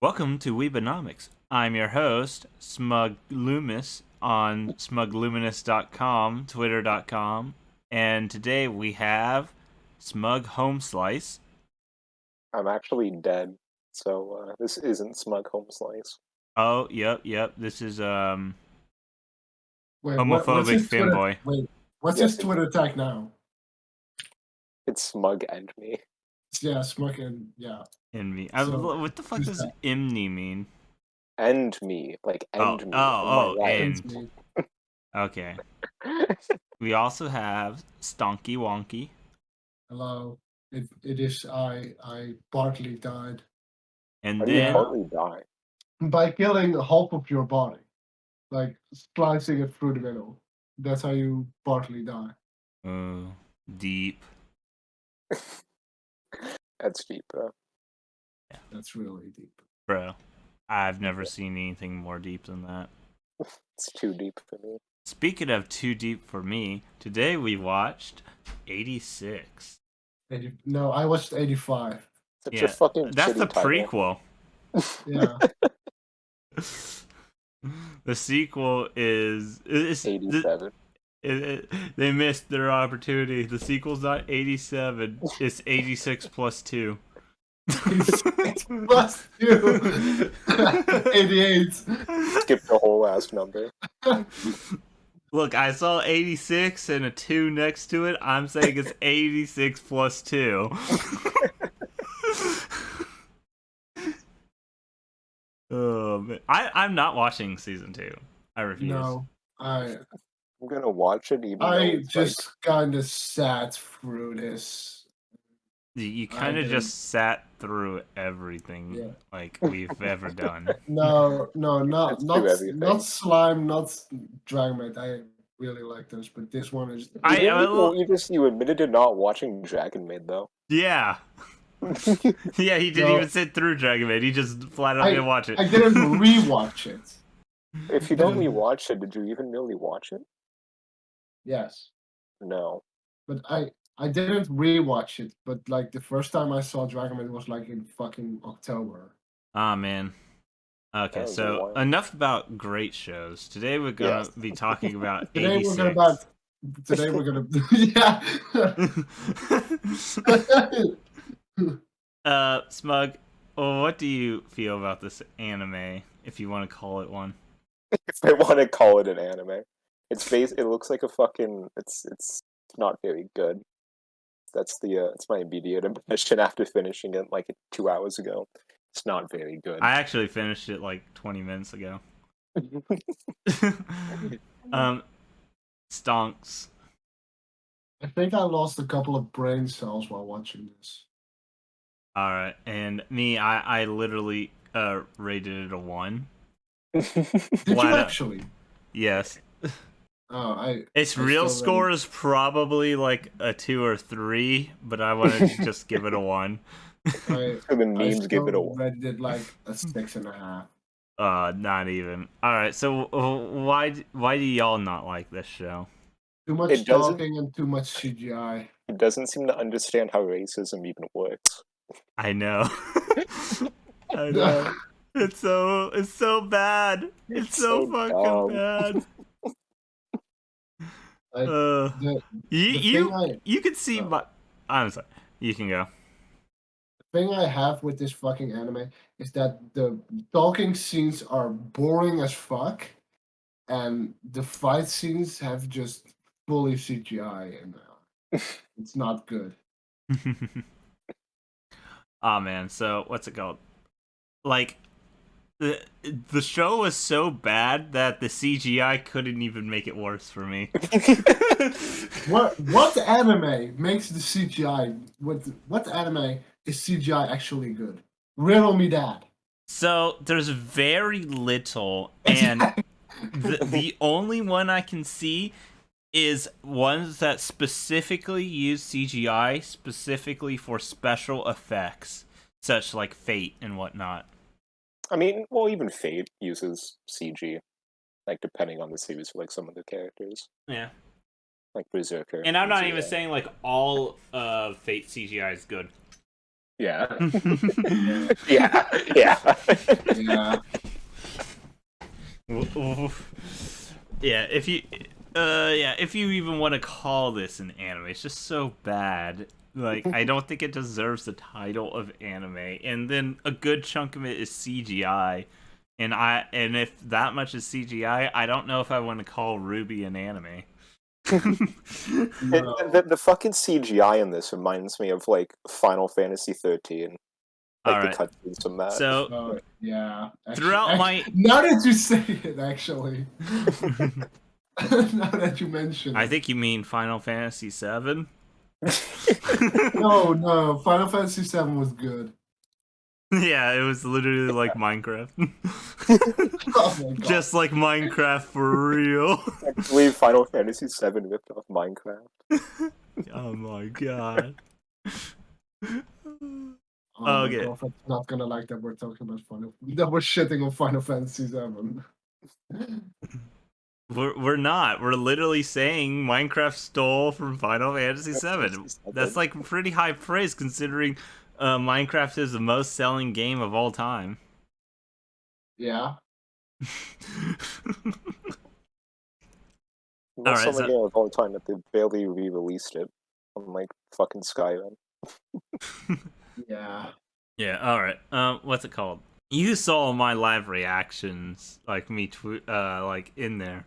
Welcome to Weebanomics. I'm your host, Smug Loomis, on smugluminous.com, twitter.com, and today we have Smug Home Slice. I'm actually dead, so this isn't Smug Home Slice. Oh, yep. This is Wait, what's homophobic his Twitter? fanboy. Wait, what's Yes, his Twitter tag now? It's Smug and me. Yeah, smoking. Yeah. In me. So, What the fuck who's does that? imni mean? And me. Like, and me. Oh, my and. It's me. Okay. right. We also have Stonky Wonky. Hello. It is I partly died And How do you then partly die? by killing half of your body, like slicing it through the middle. That's how you partly die. Deep. That's deep, though. That's really deep. Bro, I've never seen anything more deep than that. It's too deep for me. Speaking of too deep for me, today we watched 86. No, I watched 85. Such a fucking that's shitty the title. prequel. Yeah. The sequel is 87. They missed their opportunity. The sequel's not 87. It's 86 plus 2. Plus 2. 88. Skip the whole last number. Look, I saw 86 and a 2 next to it. I'm saying it's 86 plus 2. Man. I'm not watching season 2. I refuse. No, I'm gonna watch it even though I it's just kind of sat through this. You kind of just sat through everything like we've ever done. No, not everything. not slime, not Dragonite. I really like those, but this one is. You admitted to not watching Dragon Maid though. Yeah. Yeah, he didn't even sit through Dragon Maid. He just flat out didn't watch it. I didn't rewatch it. If you don't rewatch it, did you even really watch it? Yes. No. But I didn't rewatch it, but like the first time I saw Dragon Maid was like in fucking October. Ah, man. Okay, so enough about great shows. Today we're gonna be talking about 86. Today we're gonna yeah. Smug, what do you feel about this anime, if you want to call it one? If I want to call it an anime, it looks like a fucking. It's not very good. That's it's my immediate impression after finishing it like 2 hours ago. It's not very good. I actually finished it like 20 minutes ago. Stonks. I think I lost a couple of brain cells while watching this. Alright, and me, I literally rated it a 1. Did you actually? Yes. Oh, its real score is probably like a 2 or 3, but I wanted to just give it a 1. The memes give it a 1. Rated it like a 6.5. Not even. Alright, so why do y'all not like this show? Too much talking and too much CGI. It doesn't seem to understand how racism even works. I know. I know. It's so bad. It's so fucking bad. You can see my. I'm sorry. You can go. The thing I have with this fucking anime is that the talking scenes are boring as fuck, and the fight scenes have just fully CGI, and it's not good. Oh man, so what's it called? Like, the show was so bad that the CGI couldn't even make it worse for me. What anime makes the CGI? What anime is CGI actually good? Riddle me that. So there's very little, and the only one I can see is ones that specifically use CGI specifically for special effects, such like Fate and whatnot. I mean, well, even Fate uses CG, like depending on the series for like some of the characters. Yeah. Like Berserker. And I'm not even saying like all Fate CGI is good. Yeah. Yeah. Yeah. Yeah. Yeah, if you even want to call this an anime, it's just so bad. Like, I don't think it deserves the title of anime. And then a good chunk of it is CGI. And if that much is CGI, I don't know if I want to call Ruby an anime. No. The fucking CGI in this reminds me of like Final Fantasy 13, like All the right. cutscenes from that. So Yeah. throughout my now that you say it, actually, now that you mention I it. think you mean Final Fantasy 7. No, Final Fantasy VII was good. Yeah, it was literally like Minecraft. Oh my god. Just like Minecraft for real. I believe Final Fantasy 7 ripped off Minecraft. Oh my god. Oh, my Okay. girlfriend's not gonna like that we're talking about that we're shitting on Final Fantasy VII. We're not. We're literally saying Minecraft stole from Final Fantasy VII. That's like pretty high praise considering Minecraft is the most selling game of all time. Yeah. Most Alright, selling game of all time that they barely re-released it on like fucking Skyrim. Yeah. yeah, alright. What's it called? You saw my live reactions, like me like in there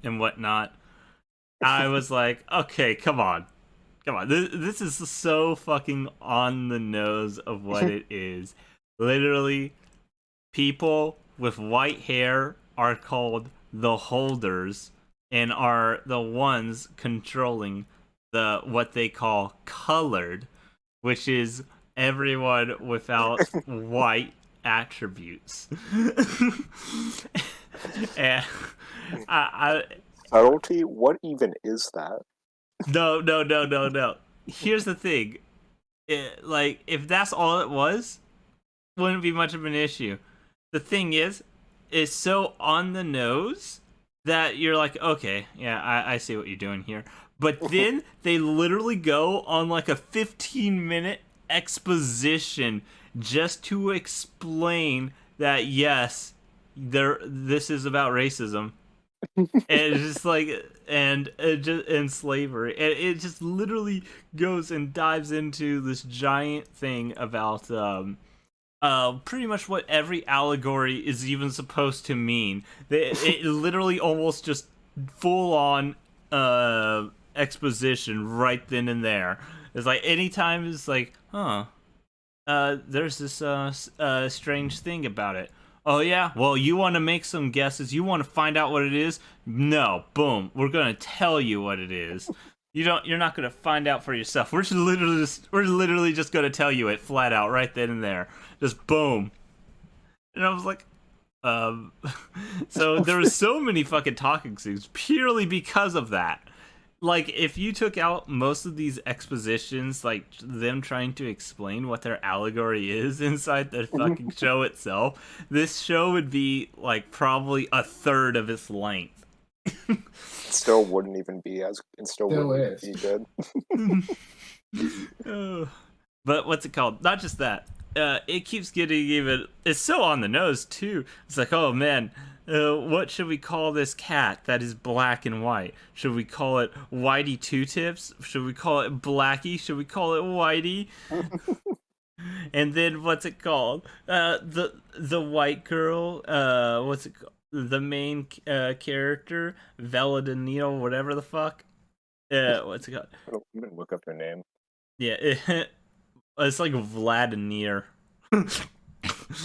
and whatnot. I was like, okay, come on. This is so fucking on the nose of what it is. Literally, people with white hair are called the holders and are the ones controlling the what they call colored, which is everyone without white attributes. And I Subtlety? What even is that? no. Here's the thing. Like, if that's all it was, wouldn't be much of an issue. The thing is, it's so on the nose that you're like, okay, yeah, I see what you're doing here. But then they literally go on like a 15-minute exposition just to explain that yes, this is about racism. And it's just like and slavery, and it just literally goes and dives into this giant thing about pretty much what every allegory is even supposed to mean. It literally almost just full on exposition right then and there. It's like anytime it's like, there's this strange thing about it. Oh yeah, well you want to make some guesses, you want to find out what it is? No, boom, we're gonna tell you what it is. You're not gonna find out for yourself. We're literally just gonna tell you it flat out right then and there. Just boom. And I was like, so there was so many fucking talking scenes purely because of that. Like, if you took out most of these expositions, like them trying to explain what their allegory is inside the fucking show itself, this show would be like probably a third of its length. Still wouldn't even be as it still wouldn't be good. But what's it called? Not just that. It keeps getting even. It's so on the nose too. It's like, oh man, what should we call this cat that is black and white? Should we call it Whitey Two Tips? Should we call it Blackie? Should we call it Whitey? And then what's it called? The white girl. What's it called? The main character, Veladonino, whatever the fuck. What's it called? I'm gonna look up her name. Yeah, it's like Vladimir.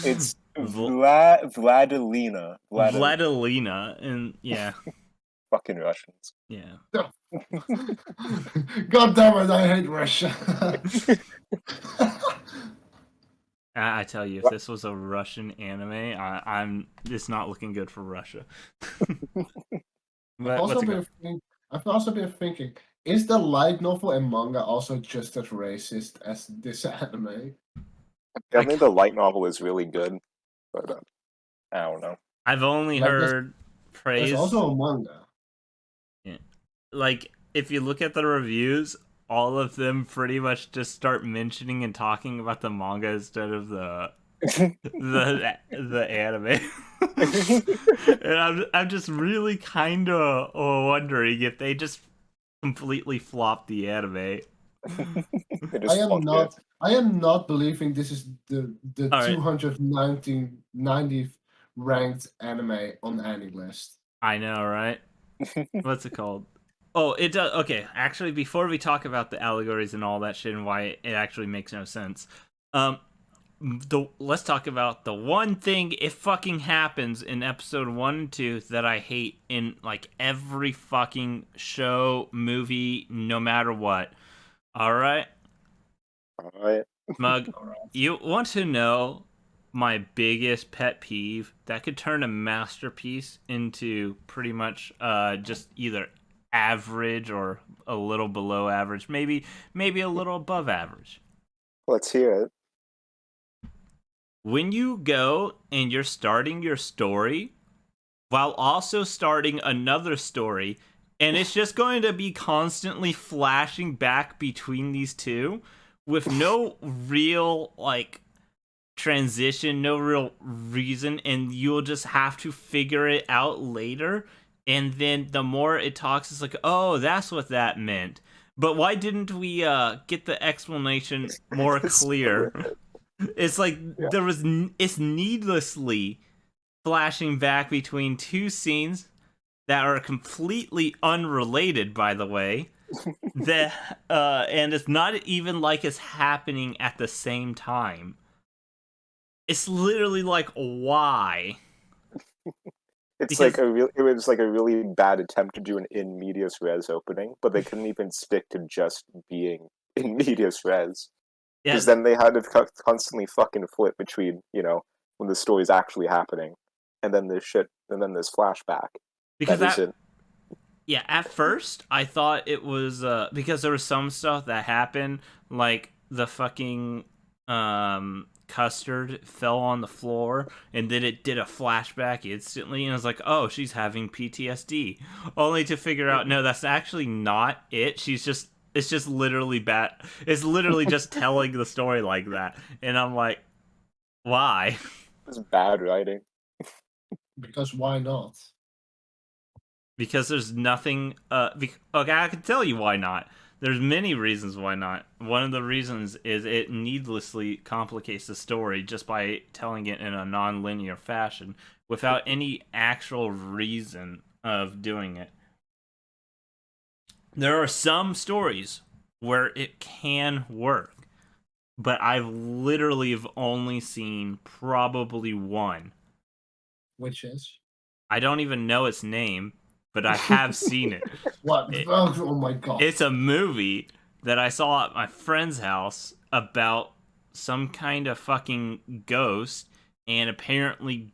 It's Vladilina. Vladilina, and yeah, Fucking Russians. yeah. God damn it, I hate Russia. I tell you, if this was a Russian anime, I'm. It's not looking good for Russia. But I've also been thinking, is the light novel and manga also just as racist as this anime? I think the light novel is really good, but I don't know. I've only heard praise. There's also a manga. Yeah. Like, if you look at the reviews, all of them pretty much just start mentioning and talking about the manga instead of the anime. And I'm just really kind of wondering if they just completely flopped the anime. They just fucked it. I am not believing this is the All right. 290th ranked anime on any list. I know, right? What's it called? Oh, it does. Okay, actually, before we talk about the allegories and all that shit and why it actually makes no sense, let's talk about the one thing it fucking happens in episode 1 and 2 that I hate in like every fucking show, movie, no matter what. All right, Alright. Mug, you want to know my biggest pet peeve that could turn a masterpiece into pretty much just either average or a little below average, maybe a little above average. Let's hear it. When you go and you're starting your story while also starting another story, and it's just going to be constantly flashing back between these two with no real like transition, no real reason, and you'll just have to figure it out later. And then the more it talks, it's like, oh, that's what that meant. But why didn't we get the explanation more clear? It's like it's needlessly flashing back between two scenes that are completely unrelated, by the way. And it's not even like it's happening at the same time. It's literally like, why? It's Because it was like a really bad attempt to do an in medias res opening, but they couldn't even stick to just being in medias res. yeah, Because then they had to constantly fucking flip between, when the story's actually happening, and then this shit, and then this flashback. because That isn't. yeah, at first I thought it was because there was some stuff that happened, like the fucking custard fell on the floor and then it did a flashback instantly, and I was like, oh, she's having PTSD, only to figure out no, that's actually not it. It's just literally bad. It's literally just telling the story like that, and I'm like, why? It's bad writing. Because why not? Because there's nothing okay, I can tell you why not. There's many reasons why not. One of the reasons is it needlessly complicates the story just by telling it in a non-linear fashion without any actual reason of doing it. There are some stories where it can work, but I've literally have only seen probably one. Which is I don't even know its name, but I have seen it. what? Oh my god! It's a movie that I saw at my friend's house about some kind of fucking ghost, and apparently,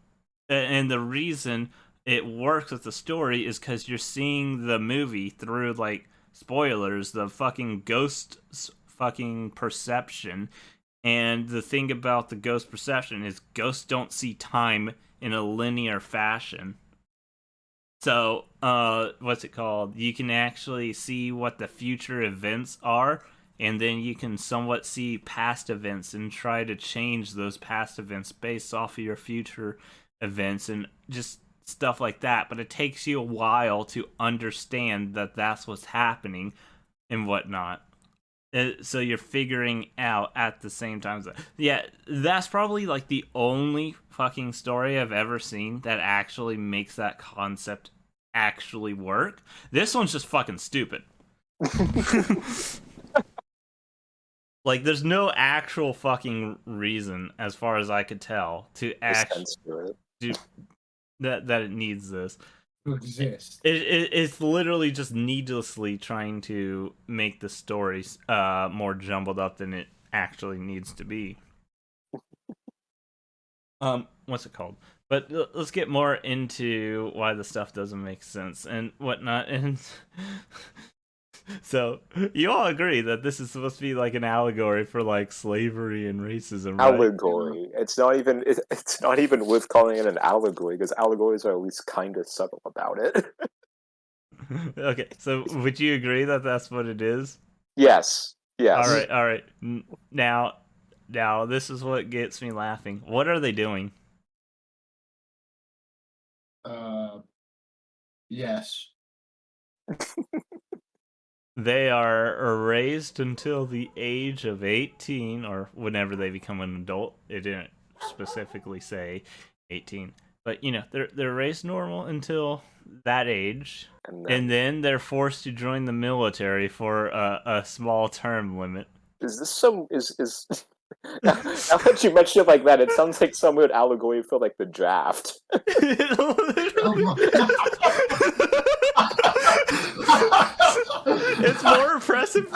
and the reason it works with the story is because you're seeing the movie through like spoilers, the fucking ghost fucking perception. And the thing about the ghost perception is ghosts don't see time in a linear fashion. So, what's it called? You can actually see what the future events are, and then you can somewhat see past events and try to change those past events based off of your future events and just stuff like that. But it takes you a while to understand that that's what's happening and whatnot. So you're figuring out at the same time. Yeah, that's probably like the only fucking story I've ever seen that actually makes that concept actually work. This one's just fucking stupid. Like, there's no actual fucking reason, as far as I could tell, to actually do that it needs this. To exist. It's literally just needlessly trying to make the story more jumbled up than it actually needs to be. What's it called? But let's get more into why the stuff doesn't make sense and whatnot. And so you all agree that this is supposed to be like an allegory for like slavery and racism, right? Allegory. It's not even. It's not even worth calling it an allegory because allegories are at least kind of subtle about it. Okay, so would you agree that that's what it is? Yes. Yes. All right. Now, this is what gets me laughing. What are they doing? Yes. They are raised until the age of 18, or whenever they become an adult. It didn't specifically say 18, but they're raised normal until that age, and then they're forced to join the military for a small term limit. Is this some is now that you mention it like that, it sounds like some weird allegory for like the draft. It's more impressive.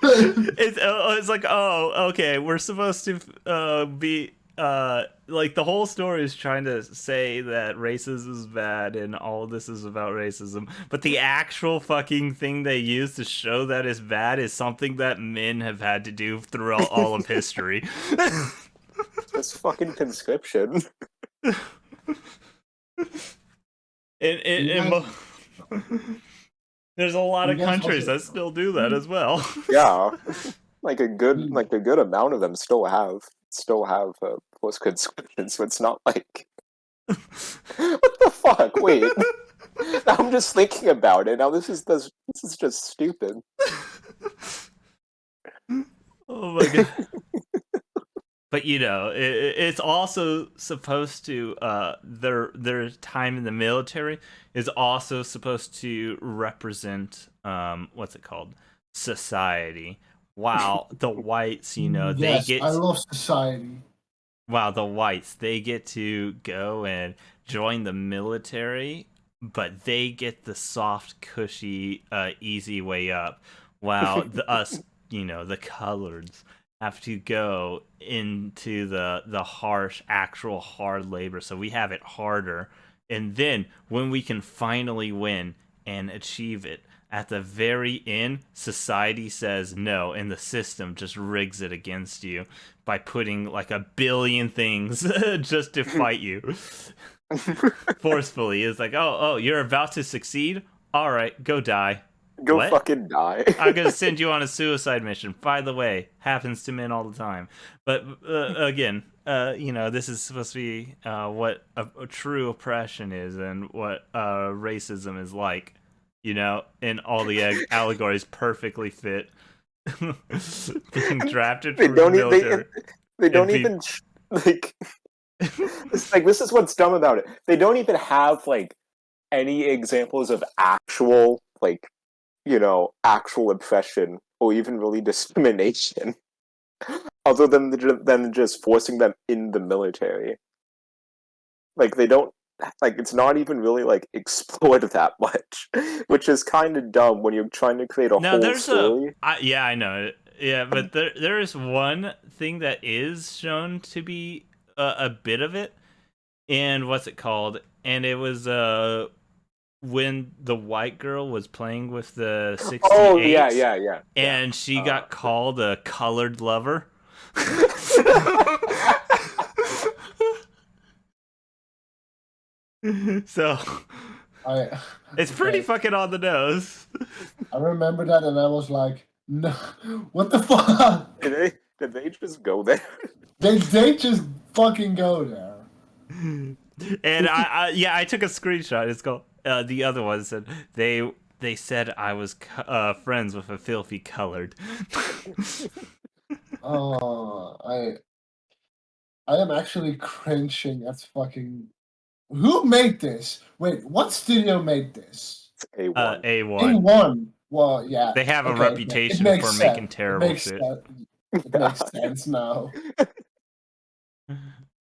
It's like, oh, okay, we're supposed to be like, the whole story is trying to say that racism is bad and all of this is about racism, but the actual fucking thing they use to show that it's bad is something that men have had to do throughout all of history. That's fucking conscription. There's a lot of countries that still do that as well. Yeah, like a good amount of them still have post conscription, so it's not like what the fuck. Wait, now I'm just thinking about it. Now this is just stupid. Oh my god. But it's also supposed to their time in the military is also supposed to represent what's it called? Society. Wow, the whites, Yes, they get I love society. Wow, the whites, they get to go and join the military, but they get the soft, cushy, easy way up. While us, the coloreds have to go into the harsh, actual hard labor. So we have it harder. And then when we can finally win and achieve it, at the very end, society says no, and the system just rigs it against you by putting like a billion things just to fight you forcefully. It's like, oh, you're about to succeed? All right, go die. Go what? Fucking die. I'm gonna send you on a suicide mission. By the way, happens to men all the time. But again, this is supposed to be what a true oppression is and what racism is like. And all the allegories perfectly fit. Being drafted They from don't the military. they don't even like. It's like, this is what's dumb about it. They don't even have like any examples of actual actual oppression or even really discrimination, other than just forcing them in the military. Like, they don't, like, it's not even really like explored that much, which is kind of dumb when you're trying to create a whole story. Yeah, I know. Yeah, but there is one thing that is shown to be a bit of it, and what's it called? And it was when the white girl was playing with the 68. Oh yeah. And she got called a colored lover. So it's pretty fucking on the nose. I remember that, and I was like, no, what the fuck? Did they just go there? They just fucking go there. And I took a screenshot. It's called the other one said they said I was friends with a filthy colored. Oh, I am actually cringing at fucking. Who made this? Wait, what studio made this? A1. A1. A1. Well, yeah. They have a reputation for making terrible shit. It makes sense now.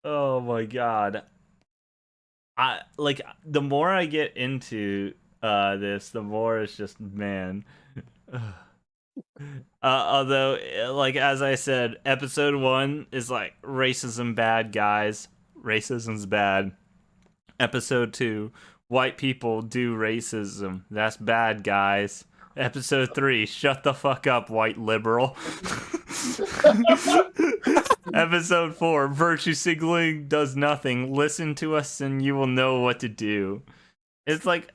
Oh my god. The more I get into this, the more it's just, man. Although, like, as I said, episode 1 is like racism bad, guys. Racism's bad. Episode 2, white people do racism. That's bad, guys. Episode 3, shut the fuck up, white liberal. Episode 4, virtue signaling does nothing. Listen to us and you will know what to do. It's like,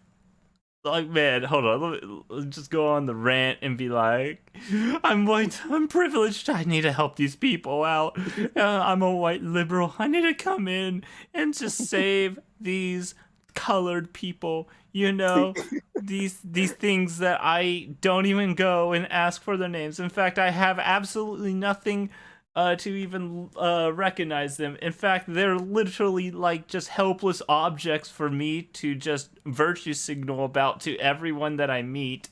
Like, man, hold on. Let me just go on the rant and be like, I'm white, I'm privileged, I need to help these people out. I'm a white liberal. I need to come in and just save these colored people. You know, these things that I don't even go and ask for their names. In fact, I have absolutely nothing to even recognize them. In fact, they're literally like just helpless objects for me to just virtue signal about to everyone that I meet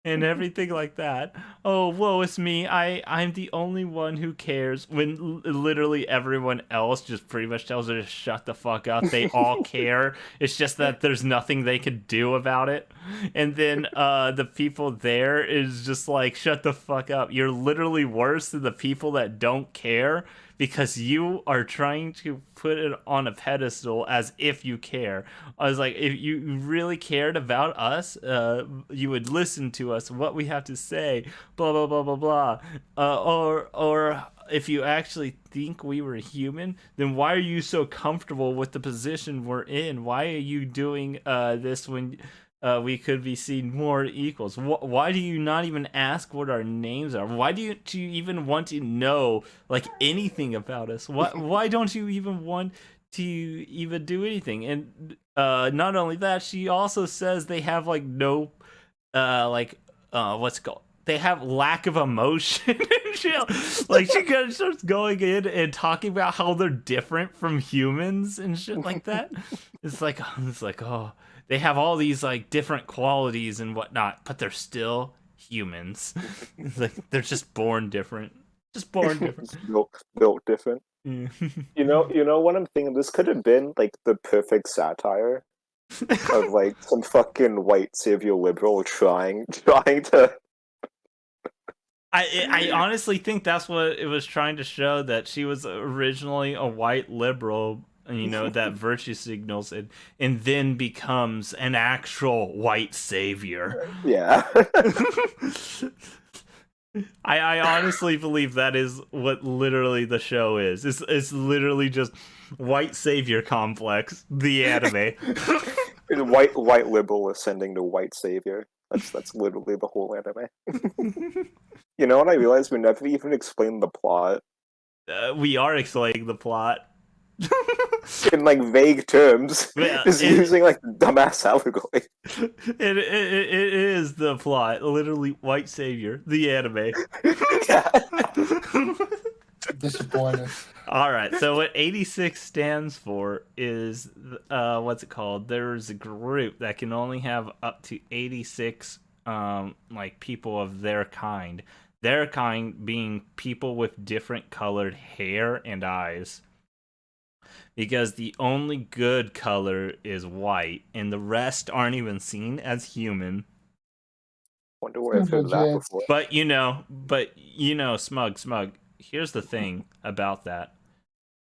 and everything like that. Oh, woe is me. I'm the only one who cares when literally everyone else just pretty much tells her to shut the fuck up. They all care. It's just that there's nothing they can do about it. And then the people there is just like, shut the fuck up. You're literally worse than the people that don't care because you are trying to put it on a pedestal as if you care. I was like, if you really cared about us, you would listen to us, what we have to say, blah blah blah blah blah. Or if you actually think we were human, then why are you so comfortable with the position we're in? Why are you doing this when we could be seen more equals? Why do you not even ask what our names are? Why do you even want to know like anything about us? Why don't you even want to even do anything? And not only that, she also says they have like no what's it called? They have lack of emotion and shit. Like she kind of starts going in and talking about how they're different from humans and shit like that. It's like oh, they have all these like different qualities and whatnot, but they're still humans. It's like they're just born different. Just born different. built different. Yeah. You know what I'm thinking? This could have been like the perfect satire of like some fucking white savior liberal trying to. I honestly think that's what it was trying to show, that she was originally a white liberal, you know, that virtue signals and then becomes an actual white savior. Yeah. I honestly believe that is what literally the show is. It's literally just white savior complex, the anime. white liberal ascending to white savior. That's literally the whole anime. You know what I realized? We never even explained the plot. We are explaining the plot. In like vague terms, Yeah, just using like dumbass allegory. It is the plot, literally white savior, the anime. Disappointed. All right, so what 86 stands for is what's it called? There's a group that can only have up to 86 like people of their kind. Their kind being people with different colored hair and eyes. Because the only good color is white, and the rest aren't even seen as human. Wonder where I've heard that before. But you know, Smug. Here's the thing about that.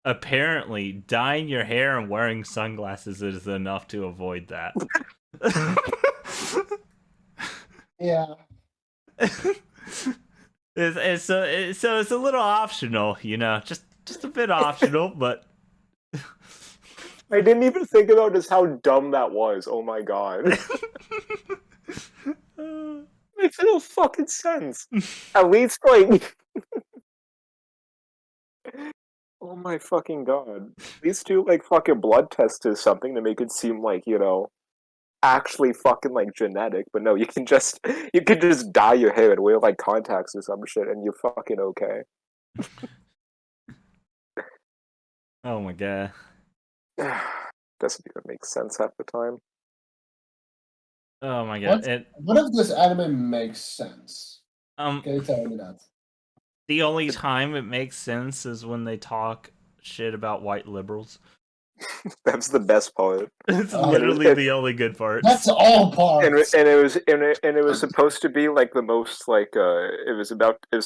Apparently, dyeing your hair and wearing sunglasses is enough to avoid that. Yeah. It's a little optional, you know, just a bit optional, but. I didn't even think about just how dumb that was. Oh my god. Makes no fucking sense. At least, like... Oh my fucking god. These two, like, fucking blood tests or something to make it seem like, you know, actually fucking, like, genetic. But no, you can just dye your hair and wear, like, contacts or some shit and you're fucking okay. Oh my god. Doesn't even make sense half the time. Oh my god. What if this anime makes sense? Can you tell me that? The only time it makes sense is when they talk shit about white liberals. That's the best part. It's literally the only good part. That's all parts. And it was supposed to be like the most like it was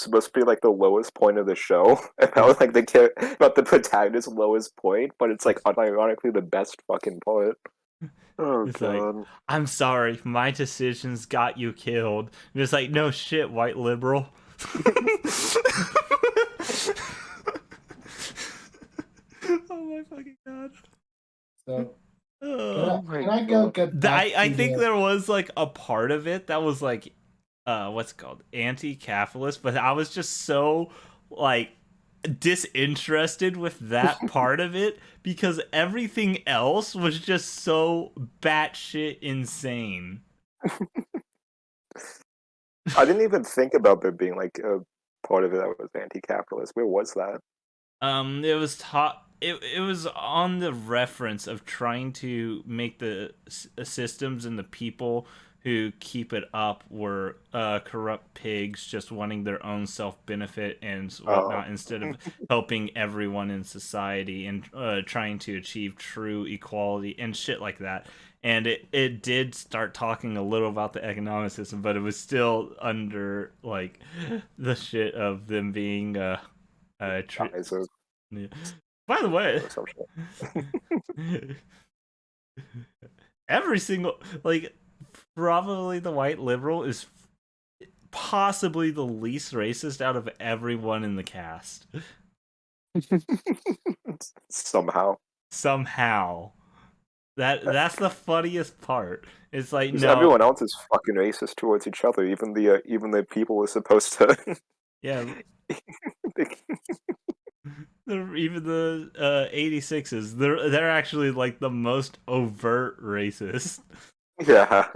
supposed to be like the lowest point of the show about like about the protagonist's lowest point, but it's like unironically the best fucking part. Oh it's god. Like, I'm sorry, my decisions got you killed. And it's like, no shit, white liberal. Oh my fucking god. So, can I Oh my Can I go God. get back I to think the... there was like a part of it that was like, what's it called, anti-capitalist, but I was just so like disinterested with that part of it because everything else was just so batshit insane. I didn't even think about there being like a part of it that was anti-capitalist. Where was that? It was taught. It was on the reference of trying to make the systems and the people who keep it up were corrupt pigs just wanting their own self benefit and Oh, whatnot instead of helping everyone in society and trying to achieve true equality and shit like that. And it did start talking a little about the economic system, but it was still under like the shit of them being guys of yeah. By the way, some shit. every single like probably the white liberal is possibly the least racist out of everyone in the cast. Somehow. Somehow. That's the funniest part. It's like Because no, everyone else is fucking racist towards each other. Even the people who are supposed to. yeah, even the 86s, they're actually like the most overt racist. Yeah.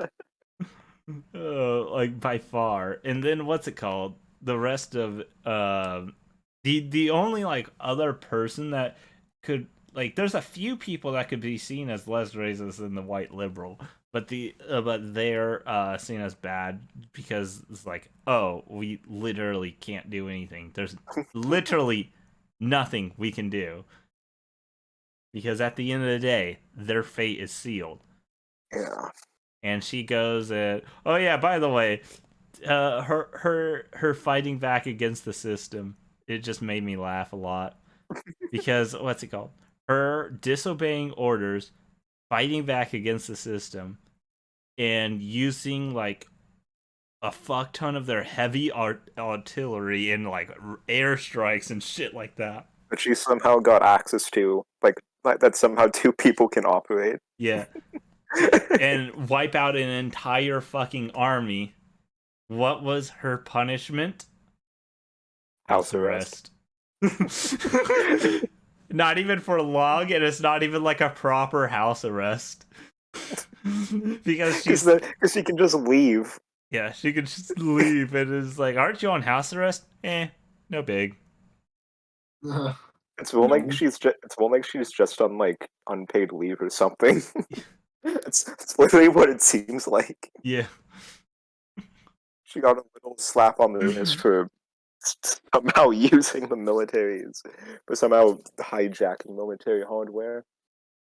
Like by far. And then what's it called? The rest of the only like other person that could like there's a few people that could be seen as less racist than the white liberal, but they're seen as bad because it's like, oh, we literally can't do anything. There's literally nothing we can do because at the end of the day, their fate is sealed. Yeah. And she goes, "Oh yeah, by the way, her fighting back against the system, it just made me laugh a lot because what's it called? Her disobeying orders, fighting back against the system, and using like a fuck ton of their heavy artillery and like airstrikes and shit like that. But she somehow got access to like that somehow two people can operate. Yeah, and wipe out an entire fucking army. What was her punishment? House House arrest. arrest. Not even for long, and it's not even like a proper house arrest. Because she's Because she can just leave. yeah, she could just leave and it's like, aren't you on house arrest? No big. It's more No. like she's just on like unpaid leave or something. It's literally what it seems like. Yeah. She got a little slap on the wrist for somehow using the militaries, for somehow hijacking military hardware.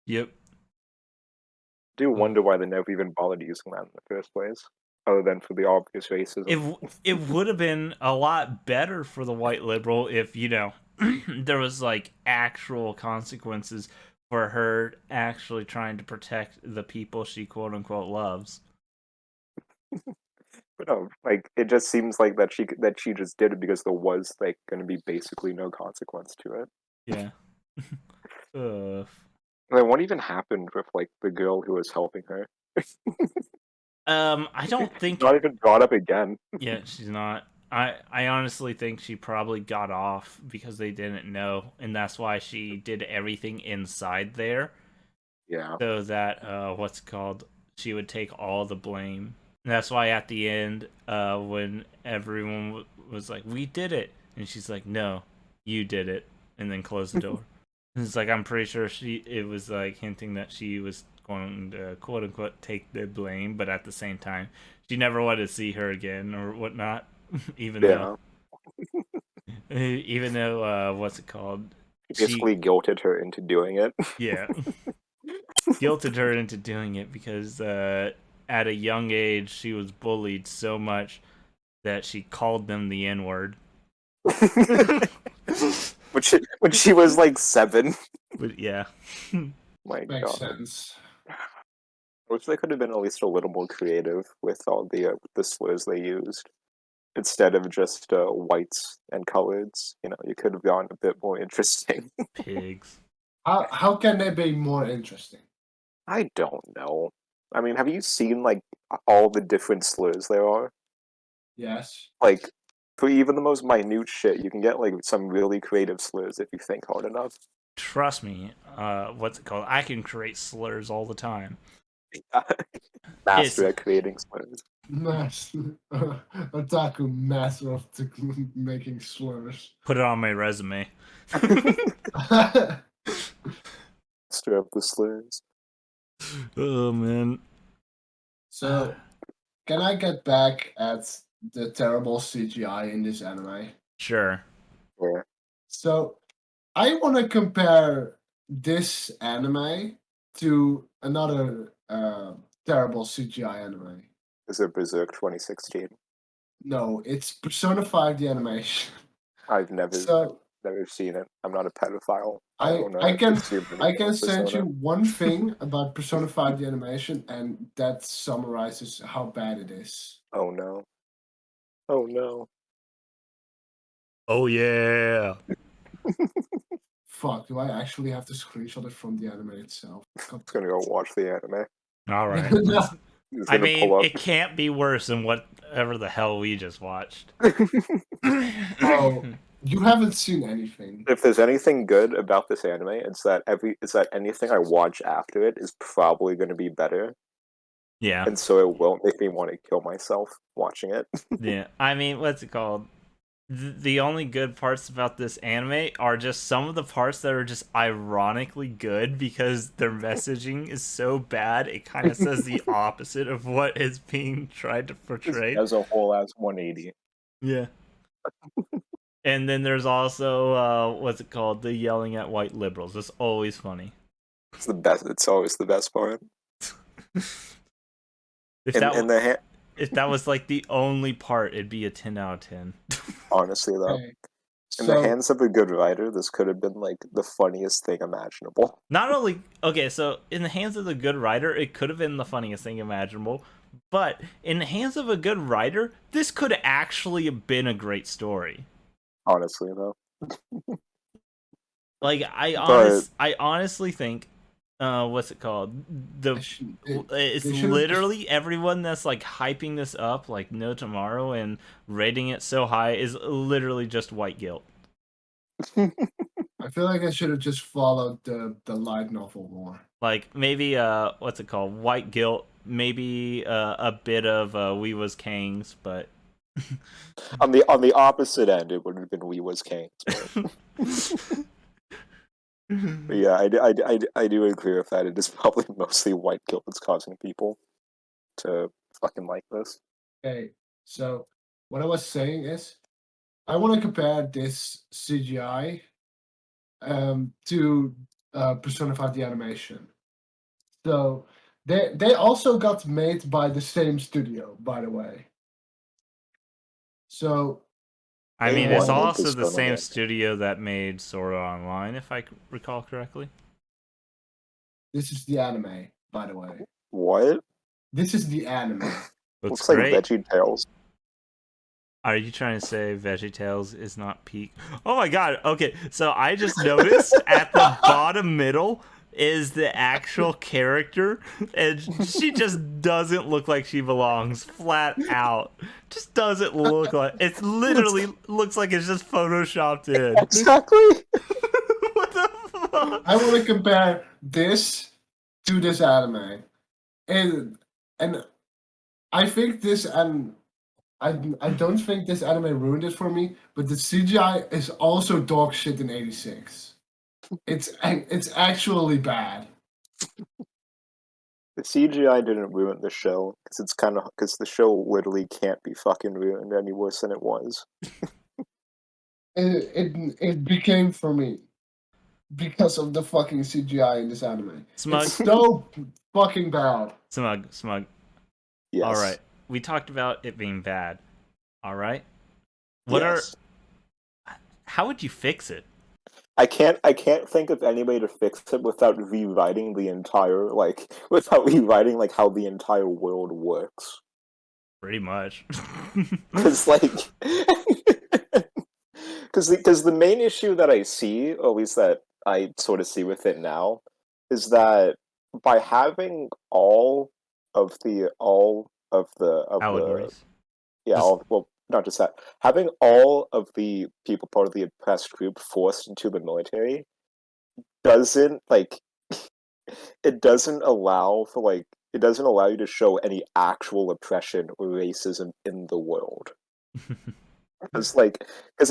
Yep. I do wonder why they never even bothered using that in the first place, other than for the obvious racism. It would have been a lot better for the white liberal if, there was like actual consequences for her actually trying to protect the people she quote unquote loves. But no, like it just seems like that she just did it because there was like going to be basically no consequence to it. Yeah. uh, And then what even happened with like the girl who was helping her? I don't think Not even brought up again. yeah, she's not. I honestly think she probably got off because they didn't know, and that's why she did everything inside there, Yeah. so that what's it called, she would take all the blame. And that's why at the end, when everyone was like, "We did it," and she's like, "No, you did it," and then closed the door. And it's like I'm pretty sure it was like hinting that she was going to quote unquote take the blame, but at the same time, she never wanted to see her again or whatnot. even Yeah. though what's it called? He basically guilted her into doing it. Yeah, guilted her into doing it because at a young age she was bullied so much that she called them the N word. when she was like 7. But yeah, My Makes God. sense. I wish they could have been at least a little more creative with all the slurs they used. Instead of just whites and coloreds, you could have gone a bit more interesting. pigs. How can they be more interesting? I don't know. I mean, have you seen like all the different slurs there are? Yes. Like, for even the most minute shit, you can get like some really creative slurs if you think hard enough. Trust me, what's it called? I can create slurs all the time. Master It's at creating slurs. Master, otaku master of making slurs. put it on my resume. Master of the slurs. Oh man. So, can I get back at the terrible CGI in this anime? Sure. Yeah. So, I want to compare this anime to another terrible CGI anime. Is it Berserk 2016? No, it's Persona 5 the animation. I've never So seen it. I'm not a pedophile. I don't I can assume I anything can of send you Persona. one thing about Persona 5 the animation, and that summarizes how bad it is. Oh no. Oh no. Oh yeah. Fuck, do I actually have to screenshot it from the anime itself? I'm gonna go watch the anime. All right. No. He's I gonna mean, pull up. it can't be worse than whatever the hell we just watched. Oh, you haven't seen anything. If there's anything good about this anime, it's that anything I watch after it is probably going to be better, Yeah. and so it won't make me want to kill myself watching it. Yeah. I mean, what's it called? The only good parts about this anime are just some of the parts that are just ironically good because their messaging is so bad it kind of says the opposite of what is being tried to portray. As a whole, as 180. Yeah. And then there's also what's it called? The yelling at white liberals. It's always funny. It's the best. It's always the best part. If that was like the only part, it'd be a 10 out of 10. Honestly, though, Okay. in the hands of a good writer, this could have been like the funniest thing imaginable. Not only okay, so in the hands of the good writer, it could have been the funniest thing imaginable, but in the hands of a good writer, this could actually have been a great story. Honestly, though, Like I honestly think, what's it called? It's literally everyone that's like hyping this up, like No Tomorrow, and rating it so high is literally just white guilt. I feel like I should have just followed the light novel more. Like maybe what's it called? White guilt. Maybe a bit of We Was Kings, but on the opposite end, it would have been We Was Kings. But yeah, I do agree with that. It is probably mostly white guilt that's causing people to fucking like this. Okay, so what I was saying is, I want to compare this CGI to Persona 5 the animation. So they also got made by the same studio, by the way. So I mean, They it's wanted also this the film same again. studio that made Sword Art Online, if I recall correctly. this is the anime, by the way. What? This is the anime. Looks Looks great. like Veggie Tales. Are you trying to say VeggieTales is not peak? Oh my god! Okay, so I just noticed at the bottom middle is the actual character, and she just doesn't look like she belongs. Flat out, just doesn't look like. It's literally looks like it's just photoshopped in. Exactly. What the fuck? I want to compare this to this anime, and I think this and I don't think this anime ruined it for me, but the CGI is also dog shit in '86. It's actually bad. The CGI didn't ruin the show because the show literally can't be fucking ruined any worse than it was. It became for me because of the fucking CGI in this anime. Smug. It's so fucking bad. Smug. Yes. All right, we talked about it being bad. All right, Yes. how would you fix it? I can't think of any way to fix it without rewriting how the entire world works. Pretty much. Because because the main issue that I see, or at least that I sort of see with it now, is that by having all of the yeah, Just well, not just that, having all of the people part of the oppressed group forced into the military doesn't like it doesn't allow for like it doesn't allow you to show any actual oppression or racism in the world. Because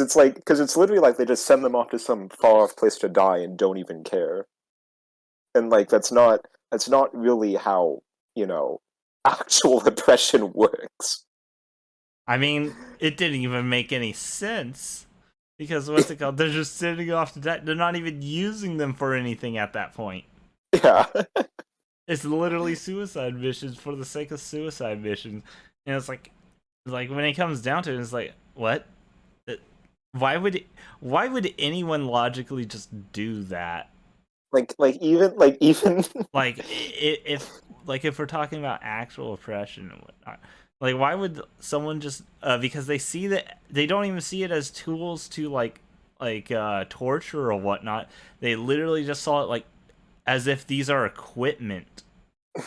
it's literally like they just send them off to some far off place to die and don't even care. And like that's not really how, actual oppression works. I mean, it didn't even make any sense because what's it called? They're just sending off to die. They're not even using them for anything at that point. Yeah. It's literally suicide missions for the sake of suicide missions, and it's like when it comes down to it, it's like what? Why would anyone logically just do that? Even Like if we're talking about actual oppression and whatnot, like why would someone just because they see that they don't even see it as tools to torture or whatnot. They literally just saw it like as if these are equipment.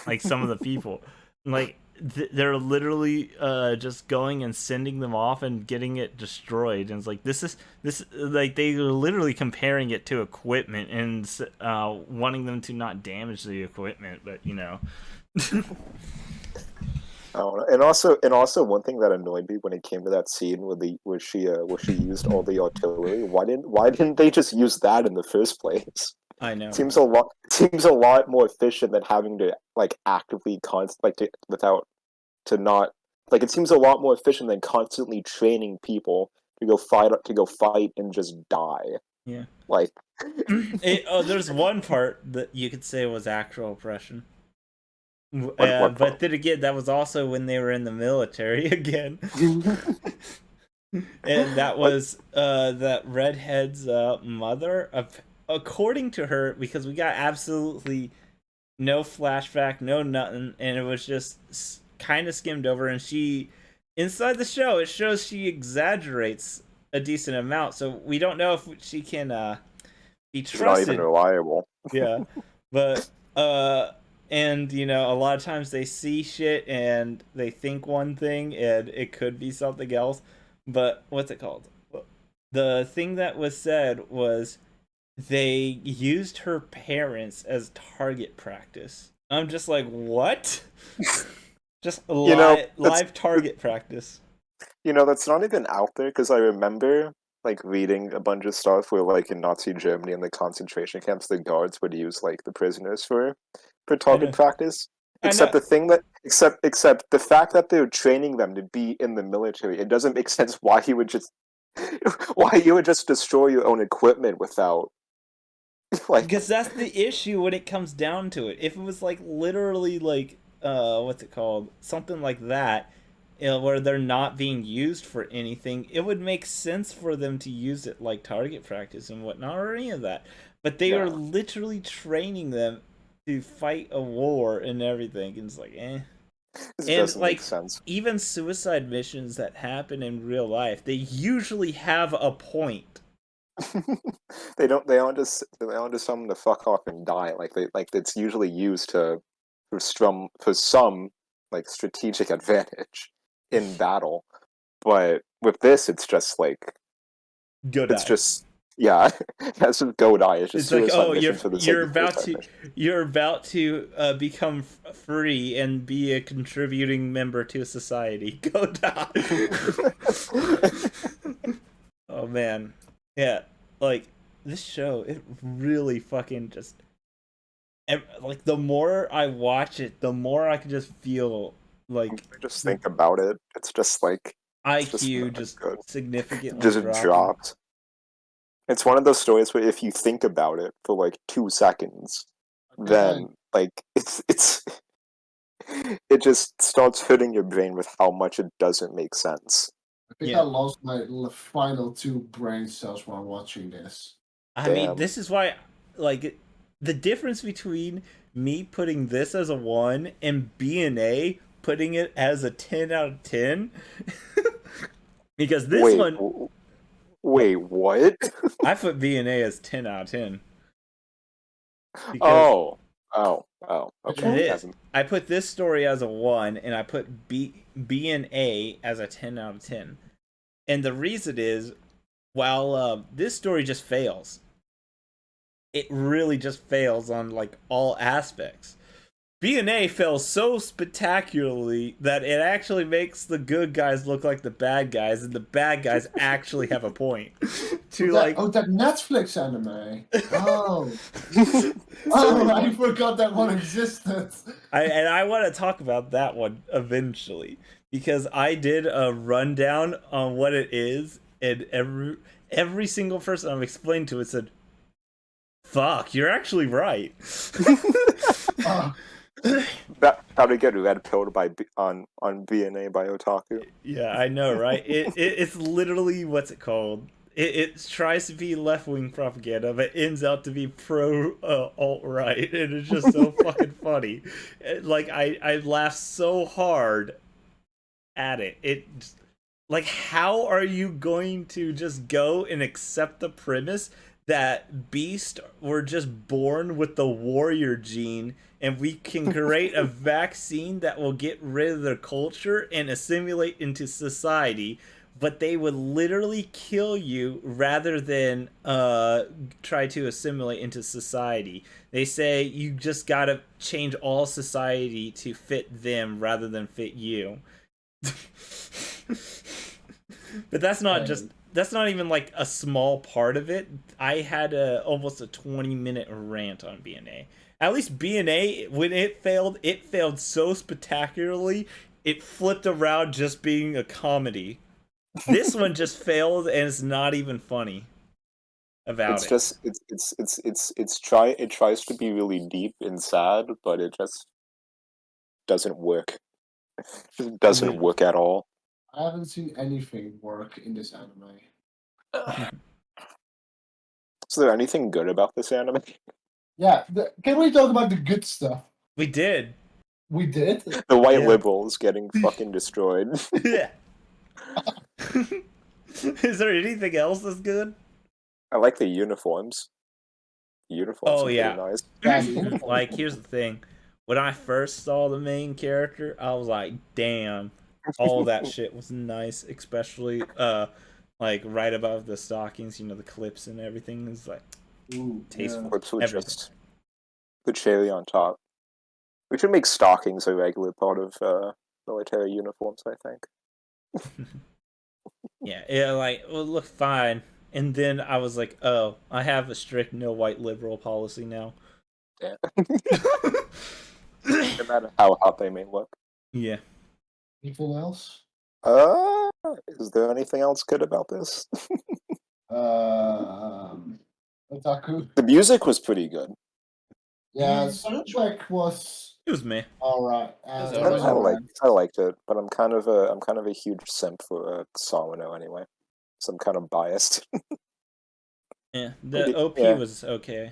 Like some of the people, like they're literally just going and sending them off and getting it destroyed, and it's like this like they are literally comparing it to equipment and wanting them to not damage the equipment, but I don't know. And also one thing that annoyed me when it came to that scene where she used all the artillery. Why didn't they just use that in the first place? I know. Seems a lot more efficient than having to like actively without to not like it seems a lot more efficient than constantly training people to go fight and just die. Yeah. Like There's one part that you could say was actual oppression. what But then again, that was also when they were in the military again. And that what was that redhead's mother. According to her, because we got absolutely no flashback, no nothing, and it was just kind of skimmed over. And she, inside the show, it shows she exaggerates a decent amount, so we don't know if she can be she's not even trusted. reliable. Yeah, but and a lot of times they see shit and they think one thing and it could be something else. But what's it called? The thing that was said was they used her parents as target practice. I'm just like, what? Just You know, that's live target practice. that's not even out there because I remember like reading a bunch of stuff where like in Nazi Germany in the concentration camps the guards would use like the prisoners for I target know. practice. I know. Except the fact that they're training them to be in the military, it doesn't make sense why you would just destroy your own equipment without like Because that's the issue when it comes down to it. If it was like literally like what's it called? Something like that, where they're not being used for anything, it would make sense for them to use it like target practice and whatnot or any of that. But they are yeah. literally training them to fight a war and everything. And it's like, eh. This And doesn't make like sense. even suicide missions that happen in real life, they usually have a point. They don't just tell them to fuck off and die. Like it's usually used for some like strategic advantage in battle. But with this, Go it's die. just yeah, that's just go die. It's just It's like, suicide oh, mission for the sake of suicide mission. you're about to become free and be a contributing member to society. Go die. Oh man, yeah. Like this show, it really fucking just like the more I watch it, the more I can just feel like Just the think about it. It's just IQ not just good. It significantly just dropping. drops. It's one of those stories where if you think about it for like 2 seconds, Okay, then like it just starts hitting your brain with how much it doesn't make sense. I think I Yeah. lost my final two brain cells while watching this. I mean, Damn. this is why, like, the difference between me putting this as a 1 and B&A putting it as a 10 out of 10. Because this Wait, one, wait, what? I put B&A as 10 out of 10. Because Oh, Oh, Which okay. one? This I put this story as a 1, and I put B and A as a 10 out of 10. And the reason is, while this story just fails, it really just fails on like all aspects. B&A fails so spectacularly that it actually makes the good guys look like the bad guys, and the bad guys actually have a point. That Netflix anime. Oh, Sorry, I what? forgot that one existed. I want to talk about that one eventually, because I did a rundown on what it is, and every single person I've explained to it said, "Fuck, you're actually right." Oh, That how to get red pilled on BNA by Otaku. Yeah, I know, right? It's literally, what's it called? It tries to be left wing propaganda, but ends out to be pro alt right, and it's just so fucking funny. Like I laughed so hard at it. Like, how are you going to just go and accept the premise that Beast were just born with the warrior gene, and we can create a vaccine that will get rid of their culture and assimilate into society, but they would literally kill you rather than try to assimilate into society. They say you just gotta change all society to fit them rather than fit you. But that's not even like a small part of it. I had almost a 20-minute rant on BNA. At least BNA, when it failed so spectacularly, it flipped around just being a comedy. This one just failed, and it's not even funny about It's it. just it tries to be really deep and sad, but it just doesn't work. It doesn't work at all. I haven't seen anything work in this anime. Is there anything good about this anime? Yeah, can we talk about the good stuff? We did. We did. The white Yeah. liberals getting fucking destroyed. Yeah. Is there anything else that's good? I like the uniforms. The uniforms Oh are yeah. pretty nice. Yeah, the uniform. Like, here's the thing. When I first saw the main character, I was like, damn, all that shit was nice, especially like right above the stockings, you know, the clips and everything is like Ooh, tasteful. Clips were Everything. just the cherry on top. We should make stockings a regular part of military uniforms, I think. Yeah, it like it looked fine. And then I was like, oh, I have a strict no white liberal policy now. Yeah. No matter how hot they may look. Yeah. anything else? Is there anything else good about this? Otaku. The music was pretty good. Yeah, the soundtrack was It was me. alright. was It alright. was I alright. liked it, but I'm kind of a huge simp for Sawano anyway. So I'm kind of biased. Yeah. The OP Yeah. was okay.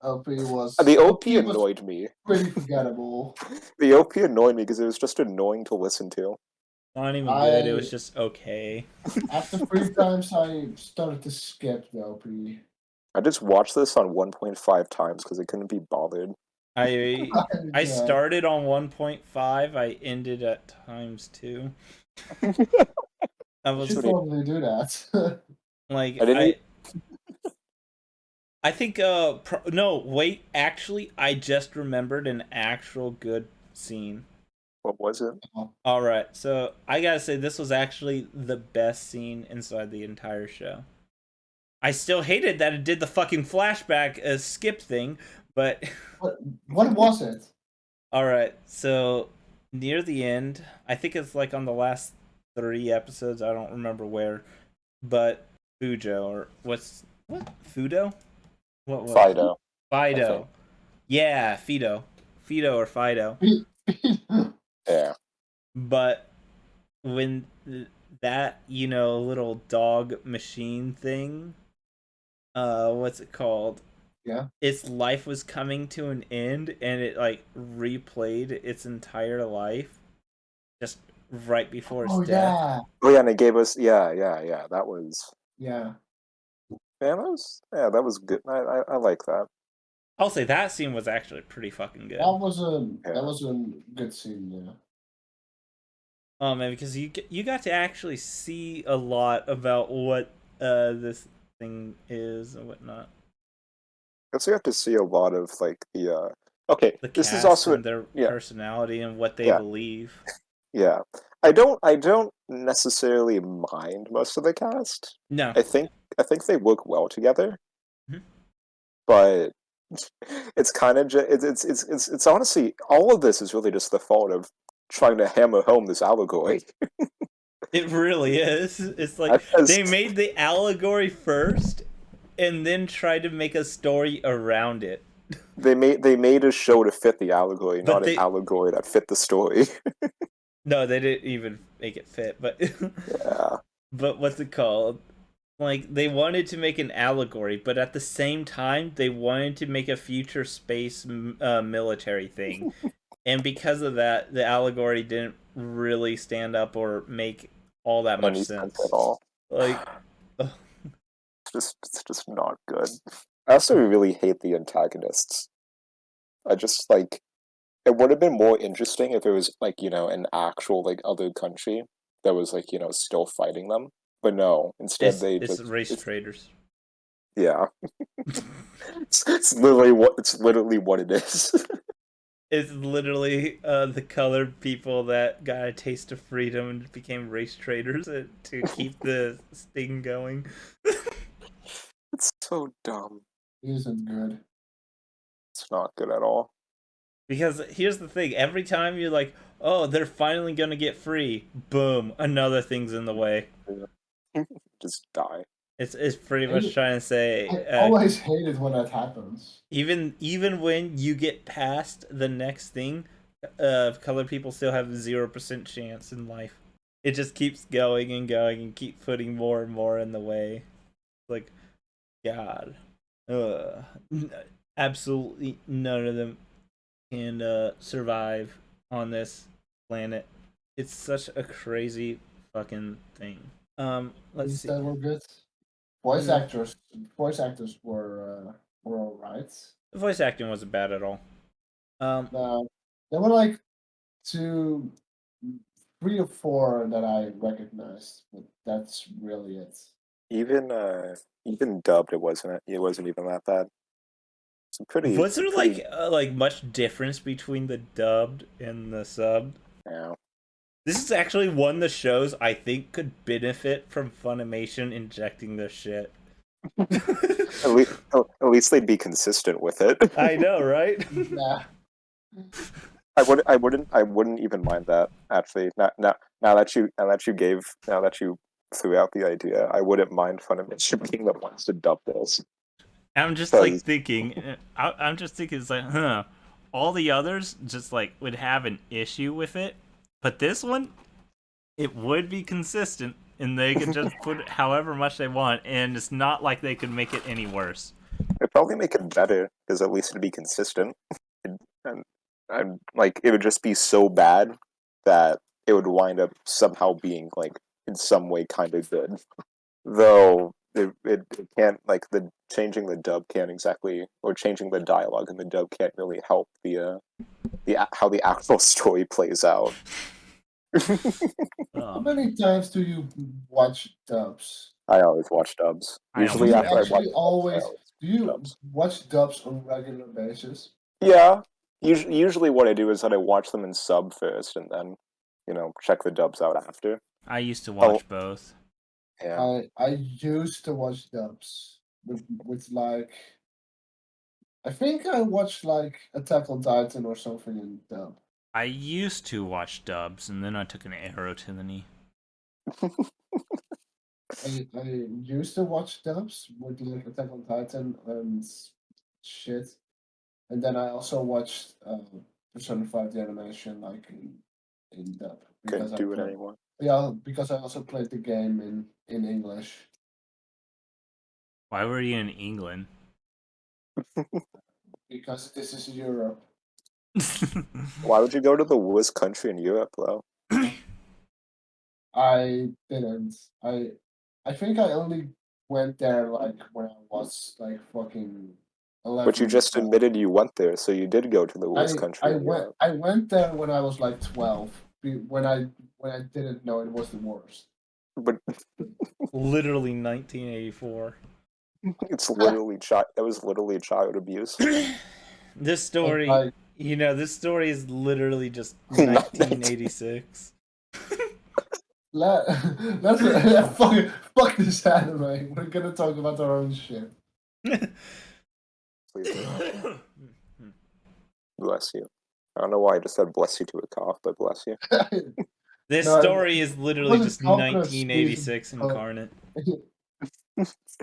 OP was The OP was annoyed me. pretty forgettable. The OP annoyed me because it was just annoying to listen to. Not even good, it was just okay. After 3 times, I started to skip the OP. I just watched this on 1.5 times because I couldn't be bothered. I started on 1.5, I ended at ×2. I You was should probably do that. like, I didn't. I think no, wait, actually I just remembered an actual good scene. What was it? All right, so I gotta say this was actually the best scene inside the entire show. I still hated that it did the fucking flashback skip thing, but What was it? all right. So near the end, I think it's like on the last 3 episodes. I don't remember where, but Fujo or what Fudo? What was Fido. Fido? Yeah, Fido or Fido. Yeah. But when that, you know, little dog machine thing, what's it called? Yeah. Its life was coming to an end, and it like replayed its entire life just right before its death. Yeah. Oh yeah, and it gave us That was Yeah. that was good. I like that. I'll say that scene was actually pretty fucking good. That was a good scene, yeah. Oh man, because you got to actually see a lot about what this thing is and whatnot. Also, you have to see a lot of like the. Okay, The this is cast also and their yeah, personality and what they yeah, believe. yeah. I don't necessarily mind most of the cast. No. I think they work well together, Mhm. but it's kind of it's honestly all of this is really just the fault of trying to hammer home this allegory. It really is. It's like I they just made the allegory first and then tried to make a story around it. they made a show to fit the allegory, But not an they allegory that fit the story. no, they didn't even make it fit. But Yeah, but what's it called? Like they wanted to make an allegory, but at the same time they wanted to make a future space military thing. And because of that, the allegory didn't really stand up or make all that much any sense at sense. all. Like, ugh, It's just not good. I also really hate the antagonists. I just like it would have been more interesting if it was like, an actual like other country that was like, still fighting them. But no, instead they it's just race traders. yeah. It's literally what it is. It's literally the colored people that got a taste of freedom and became race traders to keep the sting going. It's so dumb. It isn't good. It's not good at all. Because here's the thing: every time you're like, "Oh, they're finally gonna get free," boom, another thing's in the way. Just die. It's pretty much I, trying to say, I always hate it when that happens. even when you get past the next thing, colored people still have 0% chance in life. It just keeps going and going and keep putting more and more in the way. Like, God, uh, absolutely none of them can survive on this planet. It's such a crazy fucking thing. Let's Things see. that were good. Voice Mm, actors, voice actors were alright. the voice acting wasn't bad at all. Um, There were like two, 3 or 4 that I recognized, but that's really it. Even dubbed, it wasn't even that bad. was It's a there pretty like much difference between the dubbed and the subbed? yeah. This is actually one of the shows I think could benefit from Funimation injecting this shit. At least they'd be consistent with it. I know, right? Nah, I wouldn't even mind that actually. Now that you threw out the idea, I wouldn't mind Funimation being the ones to dub this I'm just like because thinking. I'm just thinking. It's like, huh? All the others just like would have an issue with it, but this one, it would be consistent, and they could just put it however much they want, and it's not like they could make it any worse. it'd probably make it better because at least it'd be consistent. And and like it would just be so bad that it would wind up somehow being like in some way kind of good. Though it can't like the changing the dub can't exactly or changing the dialogue in the dub can't really help how the actual story plays out. how Oh man, many times do you watch dubs? I always watch dubs. I Do Usually always you after I watch. watch actually dubs, I always always do watch you dubs. watch dubs on a regular basis? Yeah. Usually what I do is that I watch them in sub first and then, check the dubs out after. I used to Oh, watch both. yeah. I used to watch dubs with like I think I watched like Attack on Titan or something in dub. I used to watch dubs, and then I took an arrow to the knee. I used to watch dubs with like Attack on Titan and shit, and then I also watched Persona 5 the animation like in dub because Couldn't I do it played anymore. yeah because I also played the game in English Why were you in England? because this is Europe. Why would you go to the worst country in Europe, though? I didn't. I think I only went there like when I was like fucking 11. But you just admitted you went there, so you did go to the worst country in Europe. I went there when I was like 12. When I didn't know it was the worst. But Literally 1984. it's literally that was literally child abuse. This story, Like, this story is literally just 1986. fuck this anime. We're gonna talk about our own shit. Please do. Bless you. I don't know why I just said bless you to a cough, but bless you. This No, story is literally wasn't just confident 1986 sneezing. incarnate.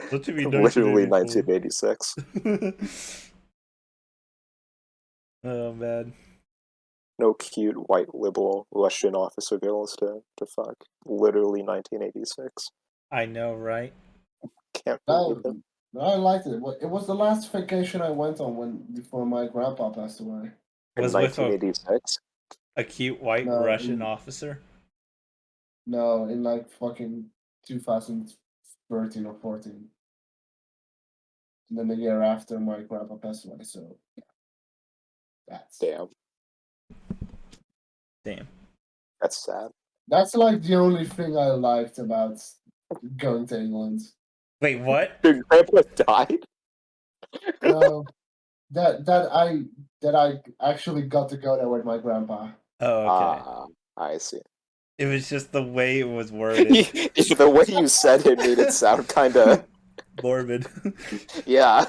What to be Literally 1984? 1986. Oh man. No cute white liberal Russian officer girls to fuck. Literally 1986. I know, right? Can't believe it. I liked it. It was the last vacation I went on before my grandpa passed away. In Was with 1986. a cute white No, Russian officer. No, in like fucking 2013 or 14. And then the year after, my grandpa passed away. So yeah, that's Damn. That's sad. that's like the only thing I liked about going to England. Wait, what? Your grandpa died? No, that I actually got to go there with my grandpa. Oh, okay. I see. It was just the way it was worded. The way you said it made it sound kind of morbid. Yeah.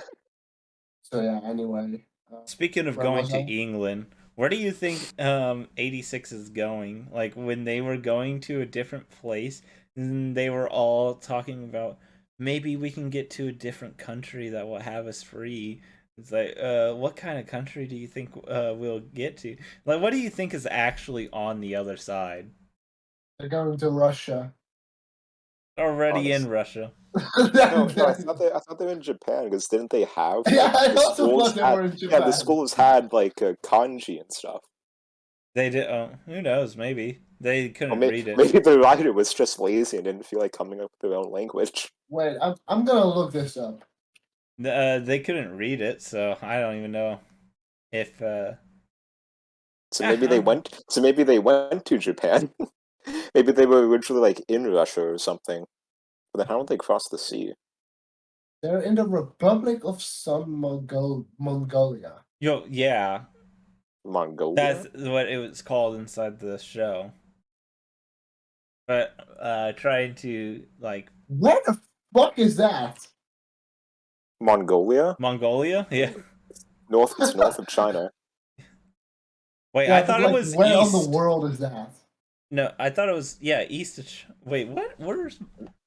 So yeah. Anyway. Speaking of going to England, where do you think 86 is going? Like when they were going to a different place, and they were all talking about maybe we can get to a different country that will have us free. It's like, what kind of country do you think we'll get to? Like, what do you think is actually on the other side? They're going to Russia. Already in Russia. No, I thought they were in Japan because didn't they have? Like, yeah, I also thought they were in Japan. Yeah, the schools had like kanji and stuff. They did. Who knows? Maybe they couldn't read it. Maybe the writer was just lazy and didn't feel like coming up with their own language. Wait, I'm gonna look this up. They couldn't read it, so I don't even know if. So maybe they went. So maybe they went to Japan. Maybe they were originally like in Russia or something. But then how did they cross the sea? They're in the Republic of Mongolia. Yeah. Mongolia? That's what it was called inside the show. But trying to like. Where the fuck is that? Mongolia? Mongolia? Yeah. It's north of China. Wait, yeah, I thought it was where east. on the world is that? No, I thought it was east of. Wait, what? Where's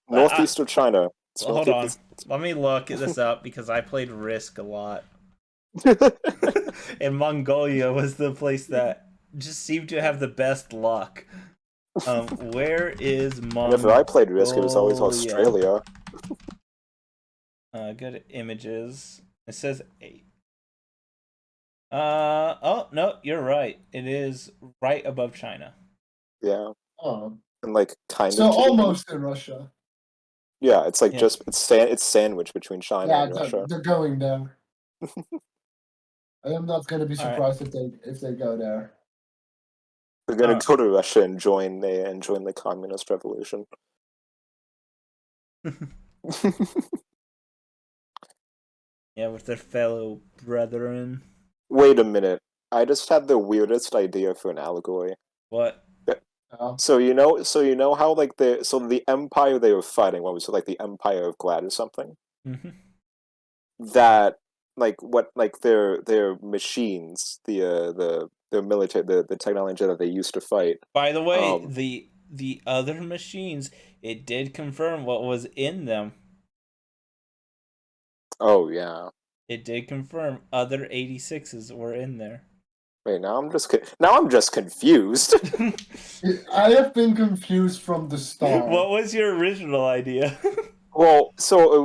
northeast of China? Hold on, let me look this up because I played Risk a lot. And Mongolia was the place that just seemed to have the best luck. Where is Mongolia? Whenever I played Risk, it was always Australia. Go to images. It says 8. Oh no, you're right. It is right above China. Yeah. Oh. And like kind so of. So almost in Russia. Yeah, it's like just it's sandwiched between China and Russia. They're going there. I am not going to be surprised if they go there. They're going to go to Russia and join the communist revolution. Yeah, with their fellow brethren. Wait a minute. I just had the weirdest idea for an allegory. What? So you know how like the empire they were fighting, what was it, like the Empire of Glad or something? Mm-hmm. That their machines, their military, the technology that they used to fight. By the way, the other machines, it did confirm what was in them. Oh yeah. It did confirm other 86s were in there. Wait, now I'm just confused. I have been confused from the start. What was your original idea? Well, so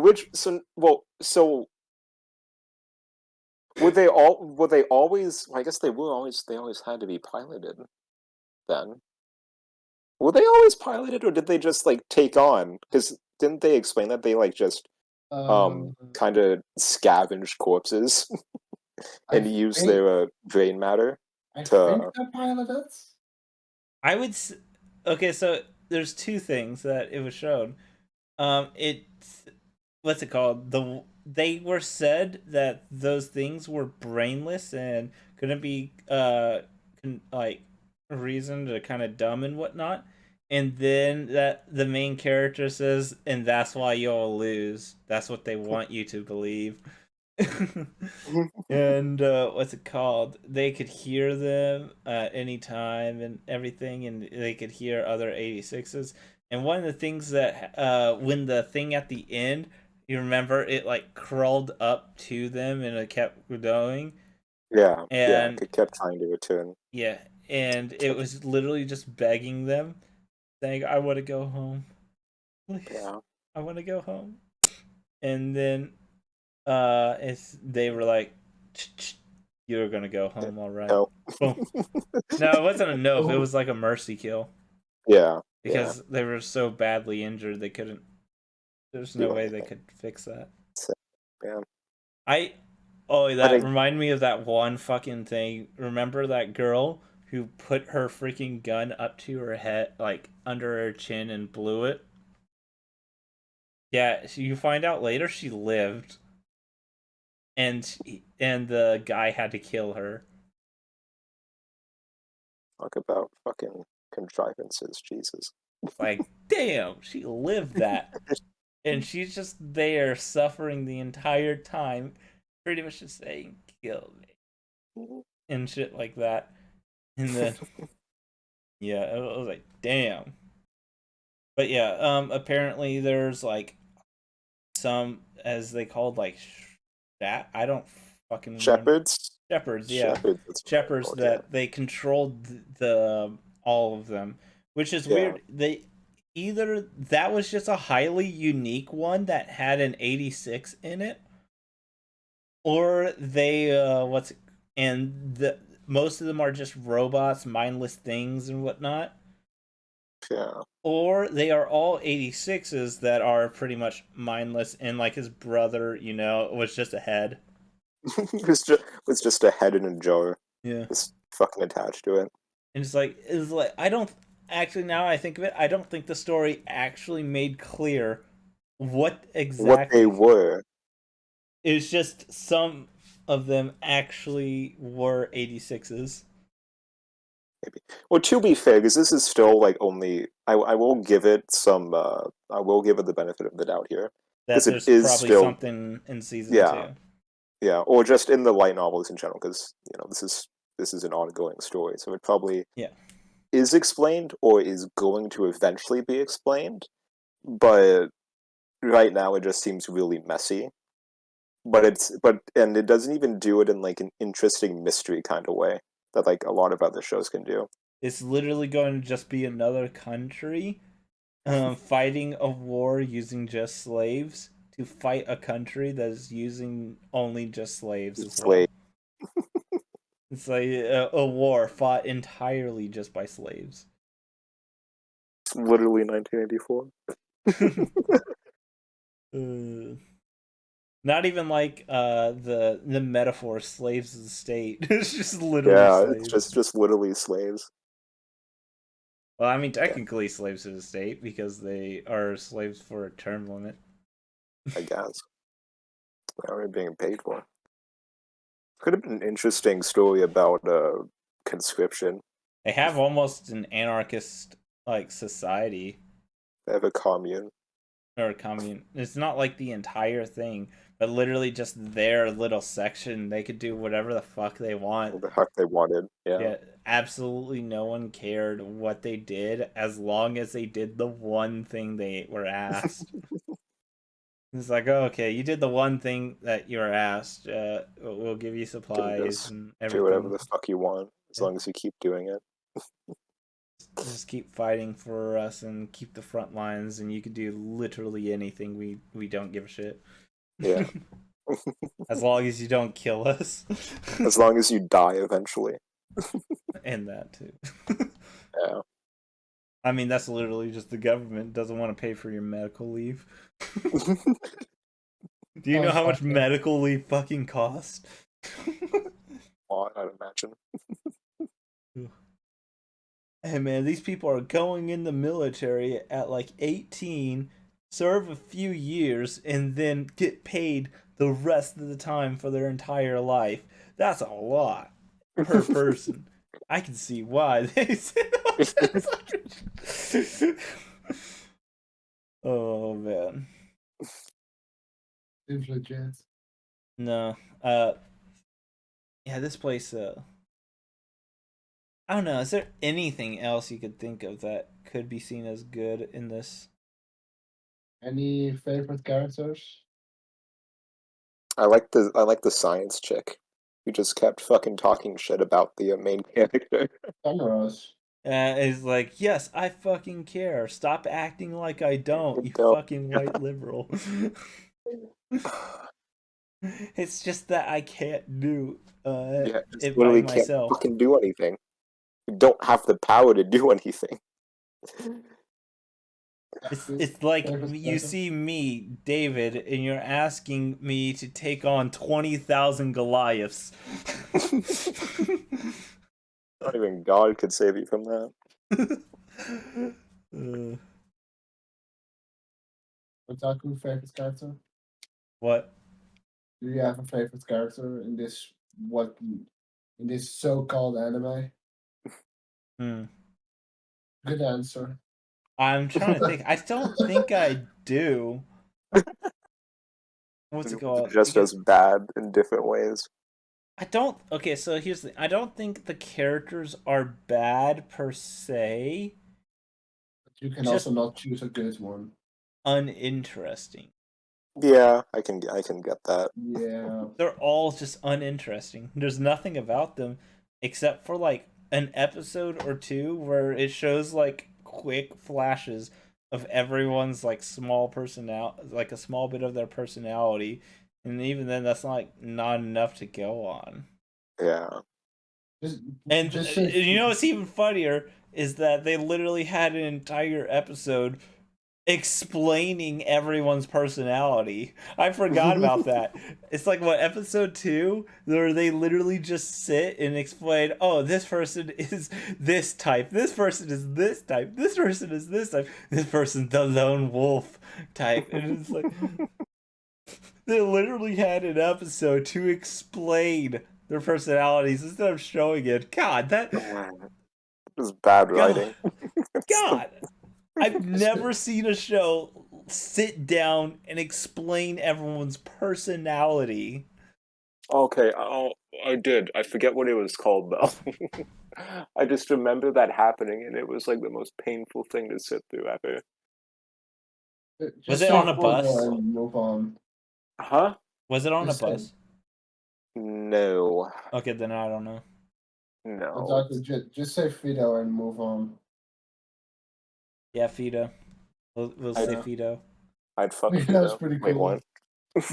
were they always? Well, I guess they always had to be piloted. Then were they always piloted, or did they just like take on? Because didn't they explain that they like just kind of scavenge corpses I and use think their brain matter I think to. the pilot is. I would. Okay, so there's two things that it was shown. It's what's it called? They were said that those things were brainless and couldn't be like reasoned or kind of dumb and whatnot. And then that the main character says, and that's why you'll lose. That's what they want you to believe. And what's it called? They could hear them at any time and everything, and they could hear other 86s. And one of the things that when the thing at the end, you remember it like crawled up to them and it kept going. Yeah, yeah, And it kept trying to return. yeah, and it was literally just begging them, saying, "I want to go home, please. Yeah. I want to go home." And then it's they were like, "You're gonna go home, all right." No. Boom. No, it wasn't a nope. It Oh, was like a mercy kill Yeah, yeah. because they were so badly injured they couldn't. There's no Do way they anything. could fix that. So, yeah. I oh But that reminded me of that one fucking thing. Remember that girl who put her freaking gun up to her head, like under her chin, and blew it? Yeah, so you find out later she lived, and the guy had to kill her. talk about fucking contrivances, Jesus. Like, damn, she lived that. And she's just there suffering the entire time, pretty much just saying, kill me. And shit like that. And then, yeah, I was like, damn. But yeah, apparently there's like some, as they called, like, that. I don't fucking remember. Shepherds? Shepherds, yeah. Shepherds, that's what they're Shepherds called, that they controlled the all of them, which is yeah. weird. They either that was just a highly unique one that had an 86 in it, or they and the most of them are just robots, mindless things and whatnot, Yeah. or they are all 86s that are pretty much mindless, and like his brother, was just a head. was just a head in a jar, Yeah. just fucking attached to it. And it's like I don't actually, now I think of it, I don't think the story actually made clear what What they exactly. were. It's just some of them actually were 86s. Maybe. Well, to be fair, because this is still like only, I will give it some, I will give it the benefit of the doubt here, That because it there's is probably still, something in season yeah, 2. yeah, or just in the light novels in general, because this is an ongoing story, so it probably Yeah. is explained or is going to eventually be explained, but right now it just seems really messy. And it doesn't even do it in like an interesting mystery kind of way that like a lot of other shows can do. It's literally going to just be another country fighting a war using just slaves to fight a country that is using only just slaves as Slave. well. It's like a war fought entirely just by slaves. It's literally 1984. Not even like the metaphor slaves of the state. It's just literally Yeah, slaves. it's just literally slaves. Well, I mean, technically slaves to the state because they are slaves for a term limit. I guess. They're already being paid for. Could have been an interesting story about conscription. They have almost an anarchist like society They have a commune. or commune. It's not like the entire thing, but literally just their little section. They could do whatever the fuck they want. What the heck they wanted. Yeah. Yeah, absolutely no one cared what they did as long as they did the one thing they were asked. It's like, oh, okay, you did the one thing that you were asked. We'll give you supplies and Do whatever everything. the fuck you want, as long as you keep doing it. Just keep fighting for us and keep the front lines, and you can do literally anything. We don't give a shit. Yeah. As long as you don't kill us. As long as you die eventually. And that too. Yeah. I mean, that's literally just the government doesn't want to pay for your medical leave. Do you know how much Sounds fucked up. medical leave fucking cost? Well, I'd imagine. Hey man, these people are going in the military at like 18, serve a few years, and then get paid the rest of the time for their entire life. That's a lot per person. I can see why they said Oh man. Seems legit. No. Yeah, this place I don't know, is there anything else you could think of that could be seen as good in this? Any favorite characters? I like the science chick who just kept fucking talking shit about the main character. Cameras. Is like, yes, I fucking care. Stop acting like I don't, you Dope. fucking white liberal. It's just that I can't do Yeah, just it by literally can't myself. fucking do anything. You don't have the power to do anything. It's like Favorite you character? see me, David, and you're asking me to take on 20,000 Goliaths. Not even God could save you from that. Otaku favorite character? What? Do you have a favorite character in this so-called anime? Hmm. Good answer. I'm trying to think. I don't think I do. What's it called? Just Because as bad in different ways. I don't. Okay, so here's the. I don't think the characters are bad per se. But you can Just also not choose a good one. uninteresting. Yeah, I can get that. Yeah. They're all just uninteresting. There's nothing about them except for like an episode or two where it shows like quick flashes of everyone's like small personality, like a small bit of their personality, and even then, that's not enough to go on. Yeah. Just, And just say you know what's even funnier is that they literally had an entire episode explaining everyone's personality. I forgot about that. It's like what, episode 2, where they literally just sit and explain, oh, this person is this type, this person is this type, this person is this type, this person's the lone wolf type. And it's like they literally had an episode to explain their personalities instead of showing it. God, that This is bad God, writing. God. I've never seen a show sit down and explain everyone's personality. Okay, I did. I forget what it was called though. I just remember that happening, and it was like the most painful thing to sit through ever. Was just it say on a Fudo bus? and move on. Huh? Was it on a Just say bus? No, Okay, then I don't know. no. Otaku. Just say Fido and move on. Yeah, Fido. We'll say I'd, Yeah. Fido. I'd fuck Fido's Fido. pretty Wait, cool. what?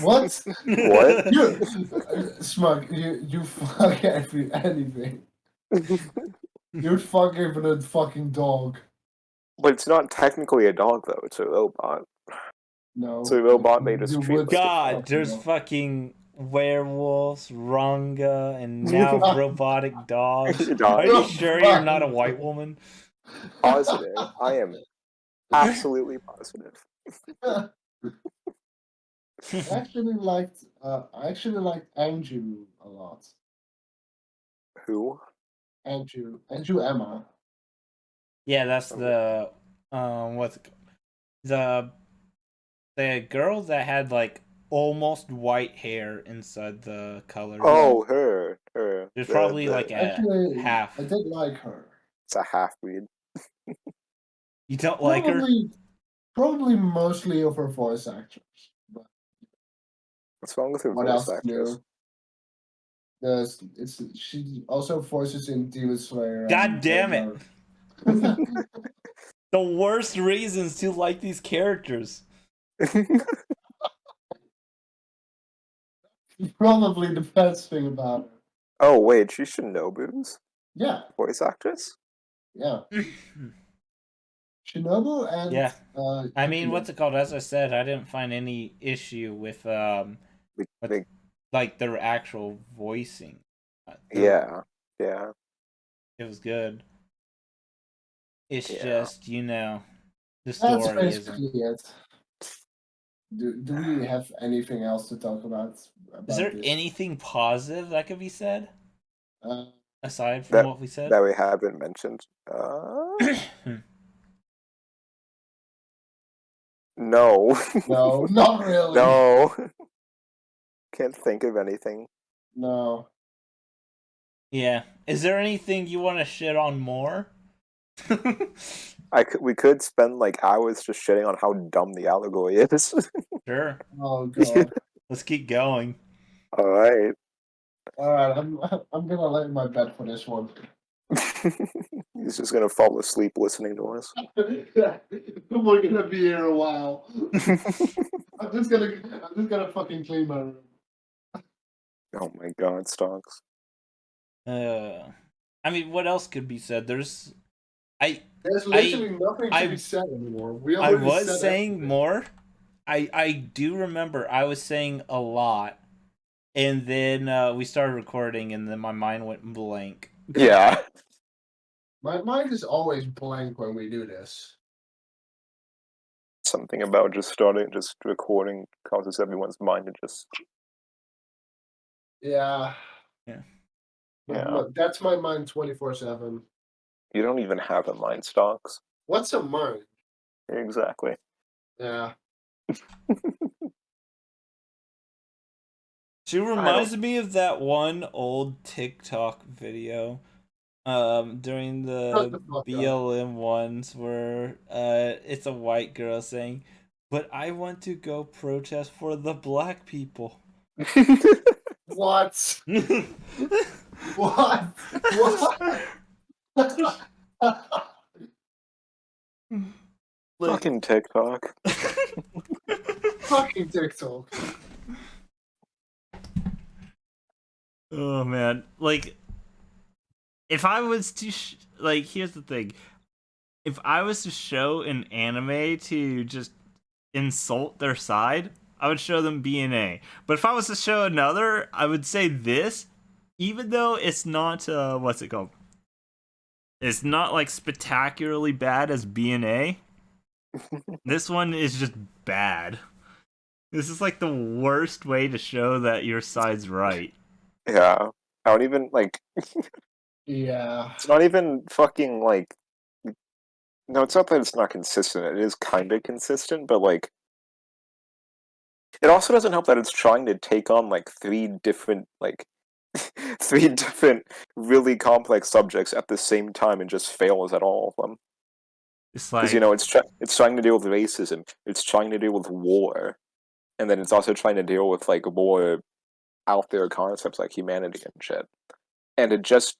What? What? You, Smug, you fuck anything. You'd fuck even a fucking dog. But it's not technically a dog though. It's a robot. No. So a robot made us You treat would like a God, dog. there's fucking werewolves, Ranga, and now robotic dogs. Are you sure you're not a white woman? Positive. I am absolutely positive. I actually liked Andrew a lot. Who? Andrew Emma. Yeah, that's the what's it called? The girl that had like almost white hair inside the color. Oh, her. There's probably The like a Actually, half. I did like her. it's a half breed. You don't like her? Probably mostly of her voice actors. But What's wrong with her what voice else actress? new? She also voices in Demon Slayer. God And damn it! Warhammer. The worst reasons to like these characters. Probably the best thing about her. Oh wait, she's Shinobu's Yeah, voice actress. yeah. Chernobyl and Yeah. I mean, Yuki. what's it called? As I said, I didn't find any issue with Like, with like, like their actual voicing. yeah. It was good. It's Yeah. just the That's story isn't. basically it. Do we have anything else to talk Is about there this? anything positive that could be said Uh, aside from That what we said? that we haven't mentioned. No. no, not really. No. Can't think of anything. No. Yeah. Is there anything you want to shit on more? We could spend like hours just shitting on how dumb the allegory is. Sure. Oh god. Let's keep going. All right. All right, I'm gonna lay in my bed for this one. He's just gonna fall asleep listening to us. We're gonna be here a while. I'm just gonna fucking clean my room. Oh my god, Stonks. I mean, what else could be said? There's There's literally nothing to I be said anymore. We I already was said saying everything. more. I do remember I was saying a lot, and then we started recording, and then my mind went blank. Yeah. My mind is always blank when we do this. Something about just recording causes everyone's mind to just Yeah. Yeah. yeah. That's my mind 24/7. You don't even have a mind, Stonks. What's a mind? Exactly. Yeah. She I don't reminds me of that one old TikTok video during Shut the the fuck up. BLM ones where it's a white girl saying, "But I want to go protest for the black people." What? Like, What? What? Fucking TikTok. Fucking TikTok. oh man, like if I was to like, here's the thing: if I was to show an anime to just insult their side, I would show them BNA. But if I was to show another, I would say this, even though it's not what's it called? It's not like spectacularly bad as BNA. This one is just bad. This is like the worst way to show that your side's right. Yeah. I don't even like Yeah. it's not even fucking like no, it's not that it's not consistent. It is kind of consistent, but like it also doesn't help that it's trying to take on like three different three different really complex subjects at the same time and just fails at all of them. It's Because like it's trying to deal with racism, it's trying to deal with war, and then it's also trying to deal with like more out there concepts like humanity and shit, and it just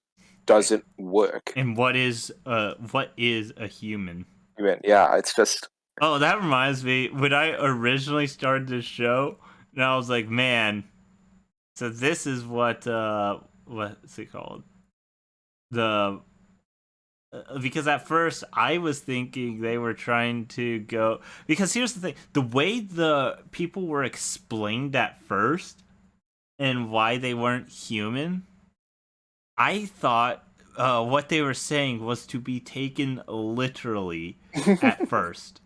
doesn't work. and what is a human? I mean, yeah, it's just Oh, that reminds me. When I originally started this show, and I was like, man, so this is what's it called? The because at first I was thinking they were trying to go, because here's the thing: the way the people were explained at first and why they weren't human, I thought what they were saying was to be taken literally at first.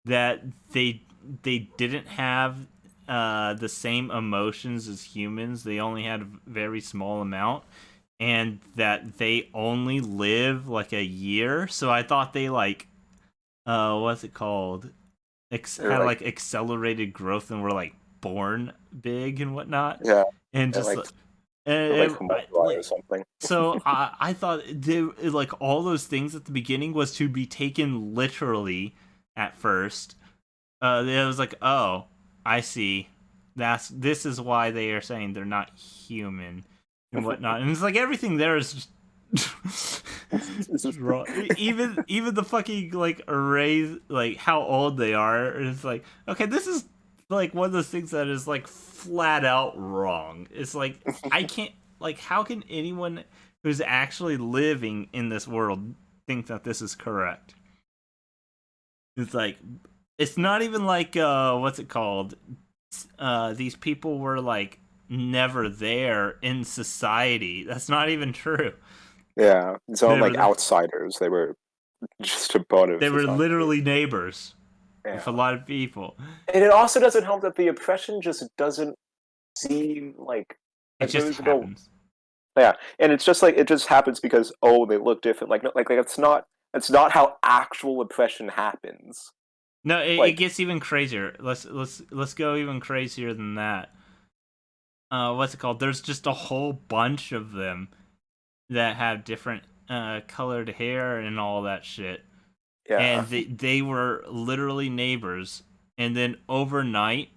That they didn't have the same emotions as humans. They only had a very small amount, and that they only live like a year. So I thought they like what's it called? they're Had like like accelerated growth and were like born big and whatnot, yeah, and they're just like and they're like homophily or like something. so I thought they like all those things at the beginning was to be taken literally at first. It was like, oh, I see. This is why they are saying they're not human and whatnot. And it's like everything there is just, just wrong. Even the fucking like arrays, like how old they are. It's like, okay, this is like one of those things that is like flat out wrong. It's like I can't like how can anyone who's actually living in this world think that this is correct? It's like it's not even like what's it called? These people were like never there in society. That's not even true. Yeah, it's all They like were outsiders. They were just a part of they were society. literally neighbors Yeah, with a lot of people. and it also doesn't help that the oppression just doesn't seem It like just there's no. happens. Yeah, and it's just like it just happens because they look different. Like no, like it's not how actual oppression happens. No, it Like gets even crazier. Let's go even crazier than that. What's it called? There's just a whole bunch of them that have different colored hair and all that shit. yeah, And they were literally neighbors. And then overnight,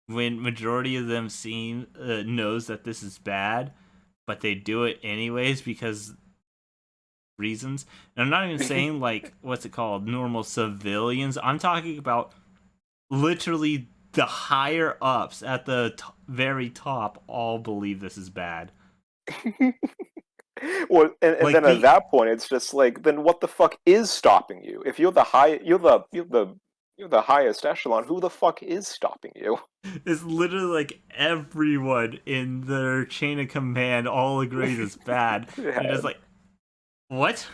when majority of them knows that this is bad, but they do it anyways because reasons. And I'm not even saying like what's it called, normal civilians. I'm talking about literally the higher ups at the very top all believe this is bad. well, and Like then at the that point, it's just like, then what the fuck is stopping you? If you're the you're the highest echelon, who the fuck is stopping you? it's literally like everyone in their chain of command all agrees it's bad. And Yeah. it's like, what?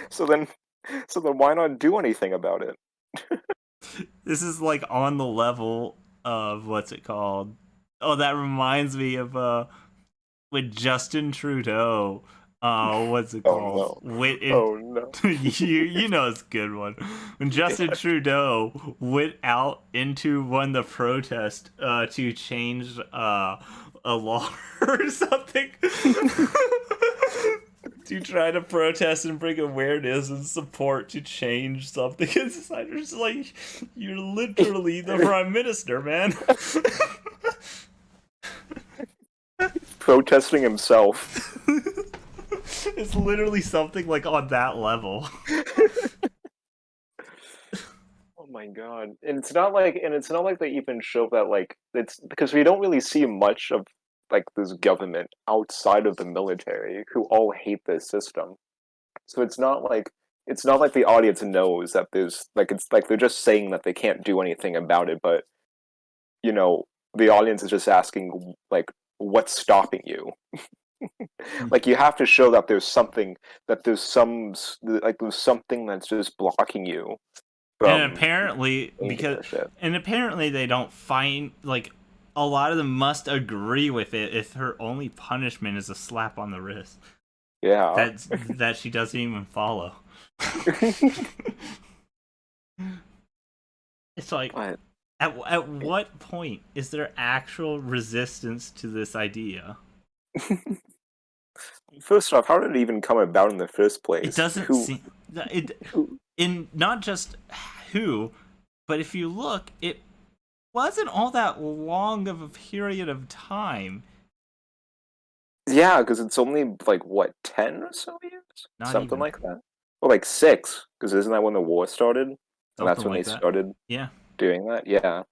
So then, why not do anything about it? This is like on the level of what's it called? Oh, that reminds me of with Justin Trudeau. What's it Oh called? no! Oh no! You know it's a good one. When Justin Trudeau went out into one of the protests to change a law or something. To try to protest and bring awareness and support to change something. It's just like you're literally the prime minister, man. Protesting himself. It's literally something like on that level. Oh my god! And it's not like they even show that it's because we don't really see much of this government outside of the military who all hate this system. So it's not like the audience knows that there's it's like they're just saying that they can't do anything about it, but you know the audience is just asking what's stopping you. Like you have to show that there's something that's just blocking you And from apparently changing because this shit. and apparently they don't find like a lot of them must agree with it if her only punishment is a slap on the wrist. Yeah. That she doesn't even follow. It's like But at what point is there actual resistance to this idea? first off, how did it even come about in the first It place? doesn't seem it Who in not just who, but if you look, it wasn't all that long of a period of time. Yeah, because it's only what, 10 or so years? Not Something even like that. Or 6, because isn't that when the war started? And that's something when they like that. started Yeah. doing that? Yeah.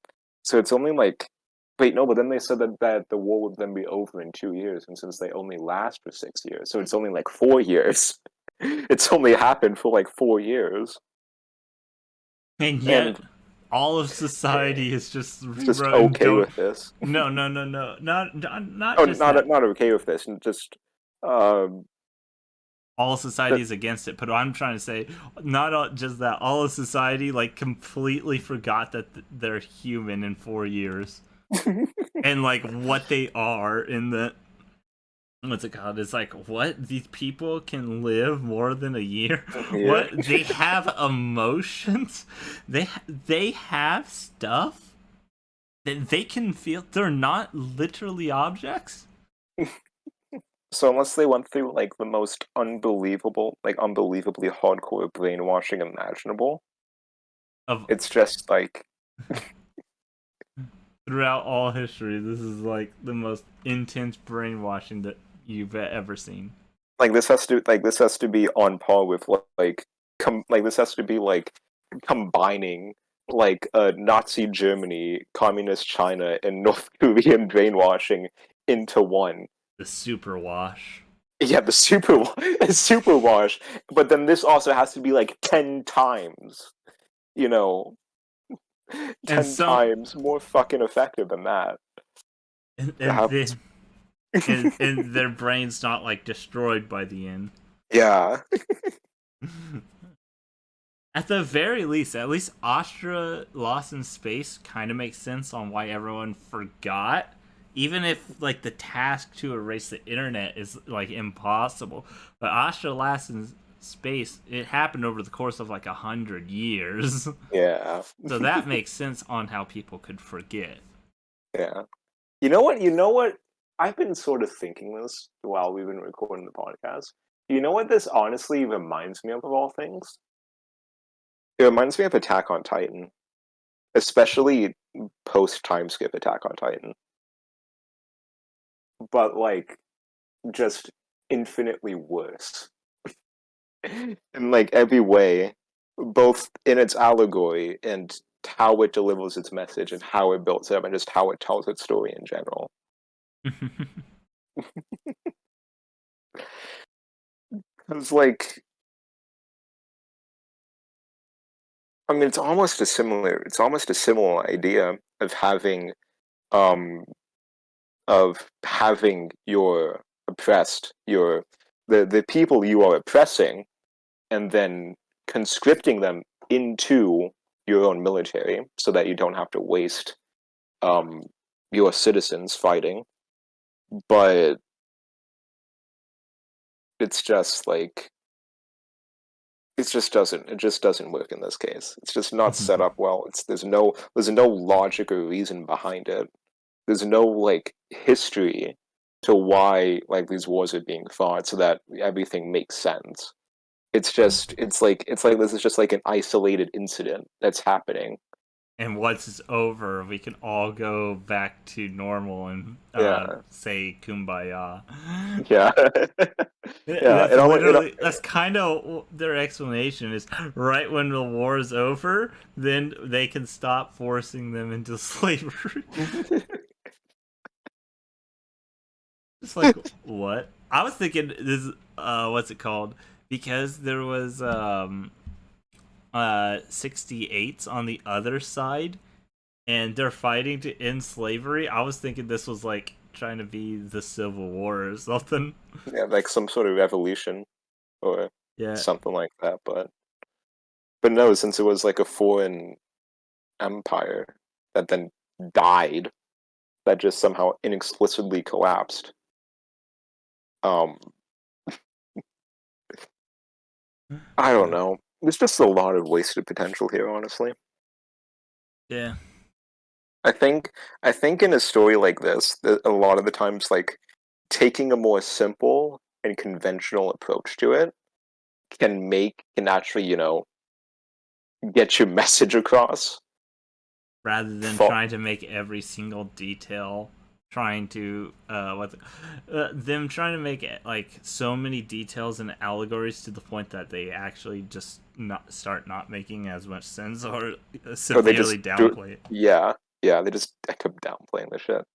So it's only wait, no, but then they said that the war would then be over in 2 years, and since they only last for 6 years, so it's only 4 years. It's only happened for 4 years. And yet And all of society is just it's just rewrote and okay don't. with this. No, no, no, no, not Oh, just that. not okay with this, and just um All society is against it, but I'm trying to say, not just that. All of society completely forgot that they're human in 4 years, and what they are in the what's it called? It's what these people can live more than a year. yeah. What they have emotions, they have stuff that they can feel. They're not literally objects. So unless they went through the most unbelievable, unbelievably hardcore brainwashing imaginable, Of it's just throughout all history, this is the most intense brainwashing that you've ever seen. this has to be on par with this has to be combining Nazi Germany, communist China, and North Korean brainwashing into one. The super wash. Yeah, the super wash. But then this also has to be like 10 times, you know, And 10 some times more fucking effective than that. To and have then and their brain's not like destroyed by the end. yeah. At the very least, at least Astra Lost in Space kind of makes sense on why everyone forgot. Even if like the task to erase the internet is like impossible, but Astra Lost in Space, it happened over the course of like 100 years, Yeah. so that makes sense on how people could forget. Yeah. You know what? You know what? I've been sort of thinking this while we've been recording the podcast. You know what this honestly reminds me of all things? It reminds me of Attack on Titan, especially post time skip Attack on Titan. But like just infinitely worse. In like every way, both in its allegory and how it delivers its message and how it builds up and just how it tells its story in general. It's like I mean it's almost a similar idea of um having your oppressed, the people you are oppressing and then conscripting them into your own military so that you don't have to waste um your citizens fighting. But it's just like it just doesn't work in this case. It's just not set up well. It's there's no logic or reason behind it. There's no like history to why like these wars are being fought so that everything makes sense. It's like this is just like an isolated incident that's happening. And once it's over, we can all go back to normal and Yeah. say kumbaya. Yeah. Yeah. That's literally that's kind of their explanation is right when the war is over, then they can stop forcing them into slavery. It's like what? I was thinking this what's it called? Because there was 68s on the other side and they're fighting to end slavery. I was thinking this was like trying to be the Civil War or something. Yeah, like some sort of revolution or Yeah. something like that, but no, since it was like a foreign empire that then died, that just somehow inexplicably collapsed. Um, I don't know. There's just a lot of wasted potential here, honestly. Yeah. I think I think in a story like this, a lot of the times, like taking a more simple and conventional approach to it can actually, get your message across. Rather than For, trying to make every single detail trying to them trying to make it like so many details and allegories to the point that they actually just not start not making as much sense or or they just severely downplay it. yeah, yeah, they just end up downplaying the shit.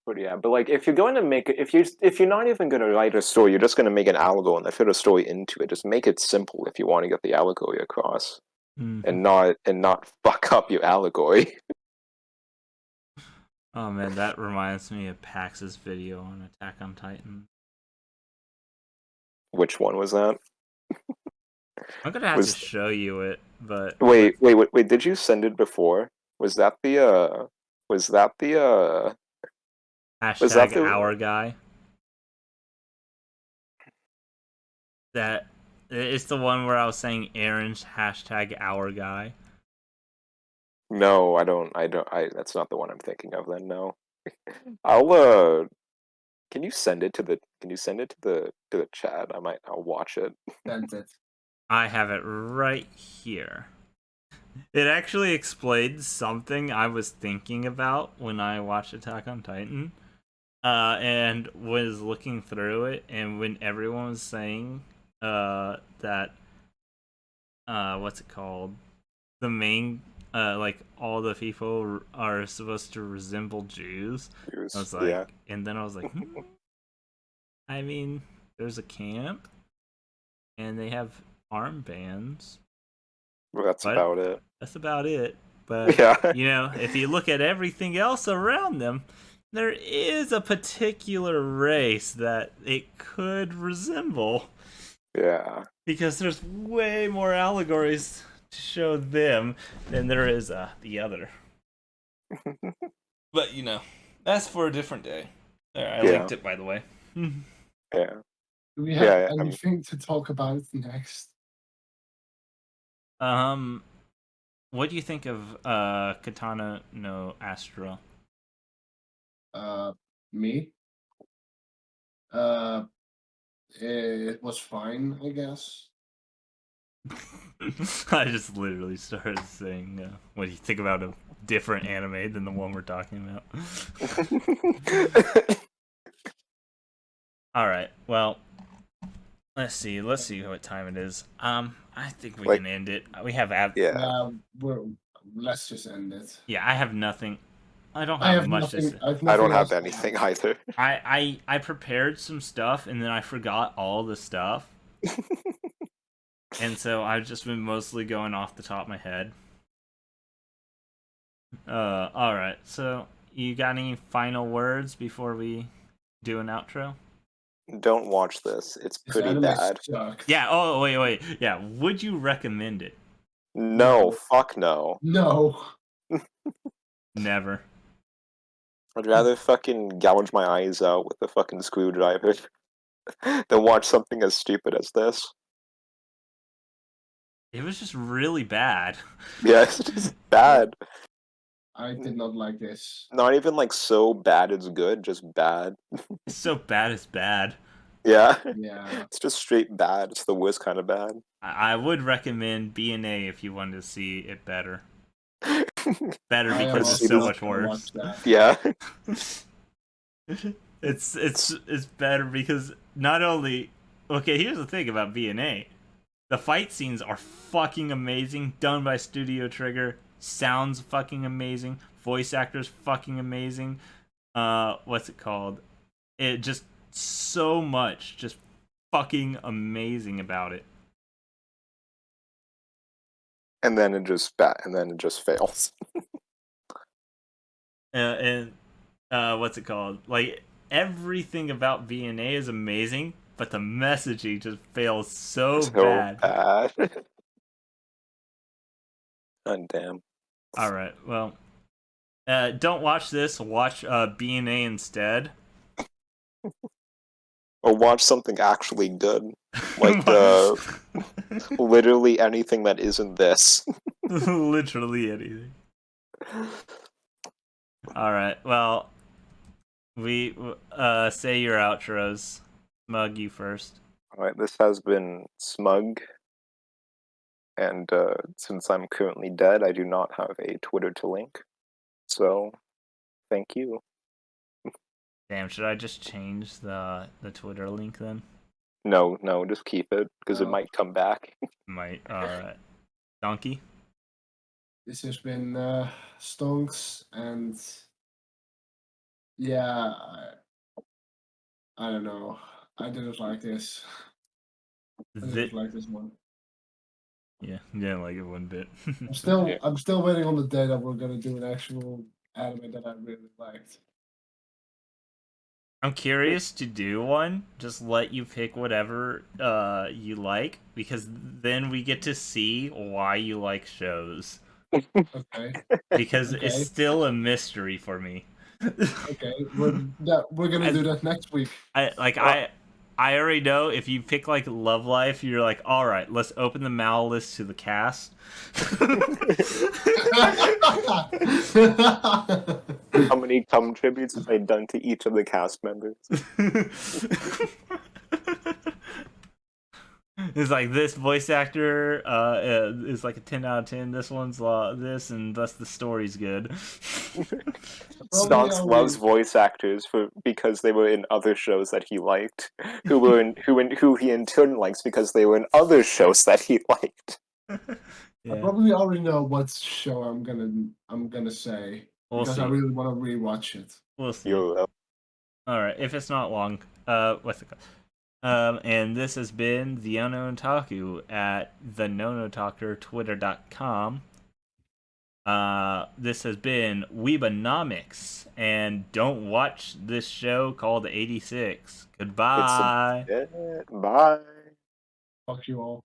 But yeah, but like if you're going to make if you're not even going to write a story, you're just going to make an allegory and then fit a story into it. Just make it simple if you want to get the allegory across, Mhm. and not fuck up your allegory. Oh man, that reminds me of Pax's video on Attack on Titan. Which one was that? I'm gonna have to Was show you it, but wait, did you send it before? Was that the was that the was that hashtag the our guy. That it's the one where I was saying Aaron's hashtag our guy. No, I that's not the one I'm thinking of then, no. I'll can you send it to the chat? I'll watch it. Sent it. I have it right here. It actually explains something I was thinking about when I watched Attack on Titan. And was looking through it, and when everyone was saying that what's it called? The main like all the people are supposed to resemble Jews. I was like, Yeah. and then I was like, I mean, there's a camp, and they have armbands. Well, that's But about it. that's about it. But, Yeah. if you look at everything else around them, there is a particular race that it could resemble. Yeah. Because there's way more allegories to show them than there is the other. But, that's for a different day. There, I linked it, by the way. Yeah. Do we have anything to talk about next? What do you think of Katana no Astra? Me? It was fine, I guess. I just literally started saying, what do you think about a different anime than the one we're talking about? All right, well, let's see what time it is. I think we can end it. We have Let's just end it. Yeah, I have nothing. I don't have much to say. I don't have anything either. I prepared some stuff and then I forgot all the stuff. And so I've just been mostly going off the top of my head. Alright, so you got any final words before we do an outro? Don't watch this. It's pretty bad. Yeah, oh, wait. Yeah, would you recommend it? No, fuck no. No. Never. I'd rather fucking gouge my eyes out with a fucking screwdriver than watch something as stupid as this. It was just really bad. Yeah, it's just bad. I did not like this. Not even like so bad it's good, just bad. It's so bad it's bad. Yeah. Yeah. It's just straight bad. It's the worst kind of bad. I would recommend B&A if you wanted to see it better. Better because it's so much worse. Yeah. It's better because not only here's the thing about B&A. The fight scenes are fucking amazing, done by Studio Trigger. Sounds fucking amazing. Voice actors fucking amazing. What's it called? It just so much just fucking amazing about it. And then it just fails. And what's it called? Like everything about B&A is amazing, but the messaging just fails so bad. God damn. All right, well, don't watch this. Watch B&A instead. Or watch something actually good, like literally anything that isn't this. Literally anything. All right, well, we say your outros. Smug, you first. All right, this has been Smug. And since I'm currently dead, I do not have a Twitter to link. So, thank you. Damn, should I just change the Twitter link then? No, just keep it, because it might come back. Might. Alright. Donkey? This has been Stonks, and yeah, I don't know. I didn't like this. I didn't like this one. Yeah, didn't like it one bit. I'm still waiting on the day that we're gonna do an actual anime that I really liked. I'm curious to do one. Just let you pick whatever you like, because then we get to see why you like shows. Okay. Because it's still a mystery for me. Okay, we're gonna do that next week. I already know if you pick like Love Life, you're like, all right, let's open the Mal list to the cast. How many cum tributes have I done to each of the cast members? It's like this voice actor is like a 10 out of 10. This one's this, and thus the story's good. Stonks loves voice actors because they were in other shows that he liked, who he in turn likes because they were in other shows that he liked. Yeah. I probably already know what show I'm gonna say because I really want to rewatch it. We'll see. All right, if it's not long, what's it called? And this has been the Unknown Otaku at the Nonotalker, twitter.com. This has been Weebanomics, and don't watch this show called 86. Goodbye. Bye. Fuck you all.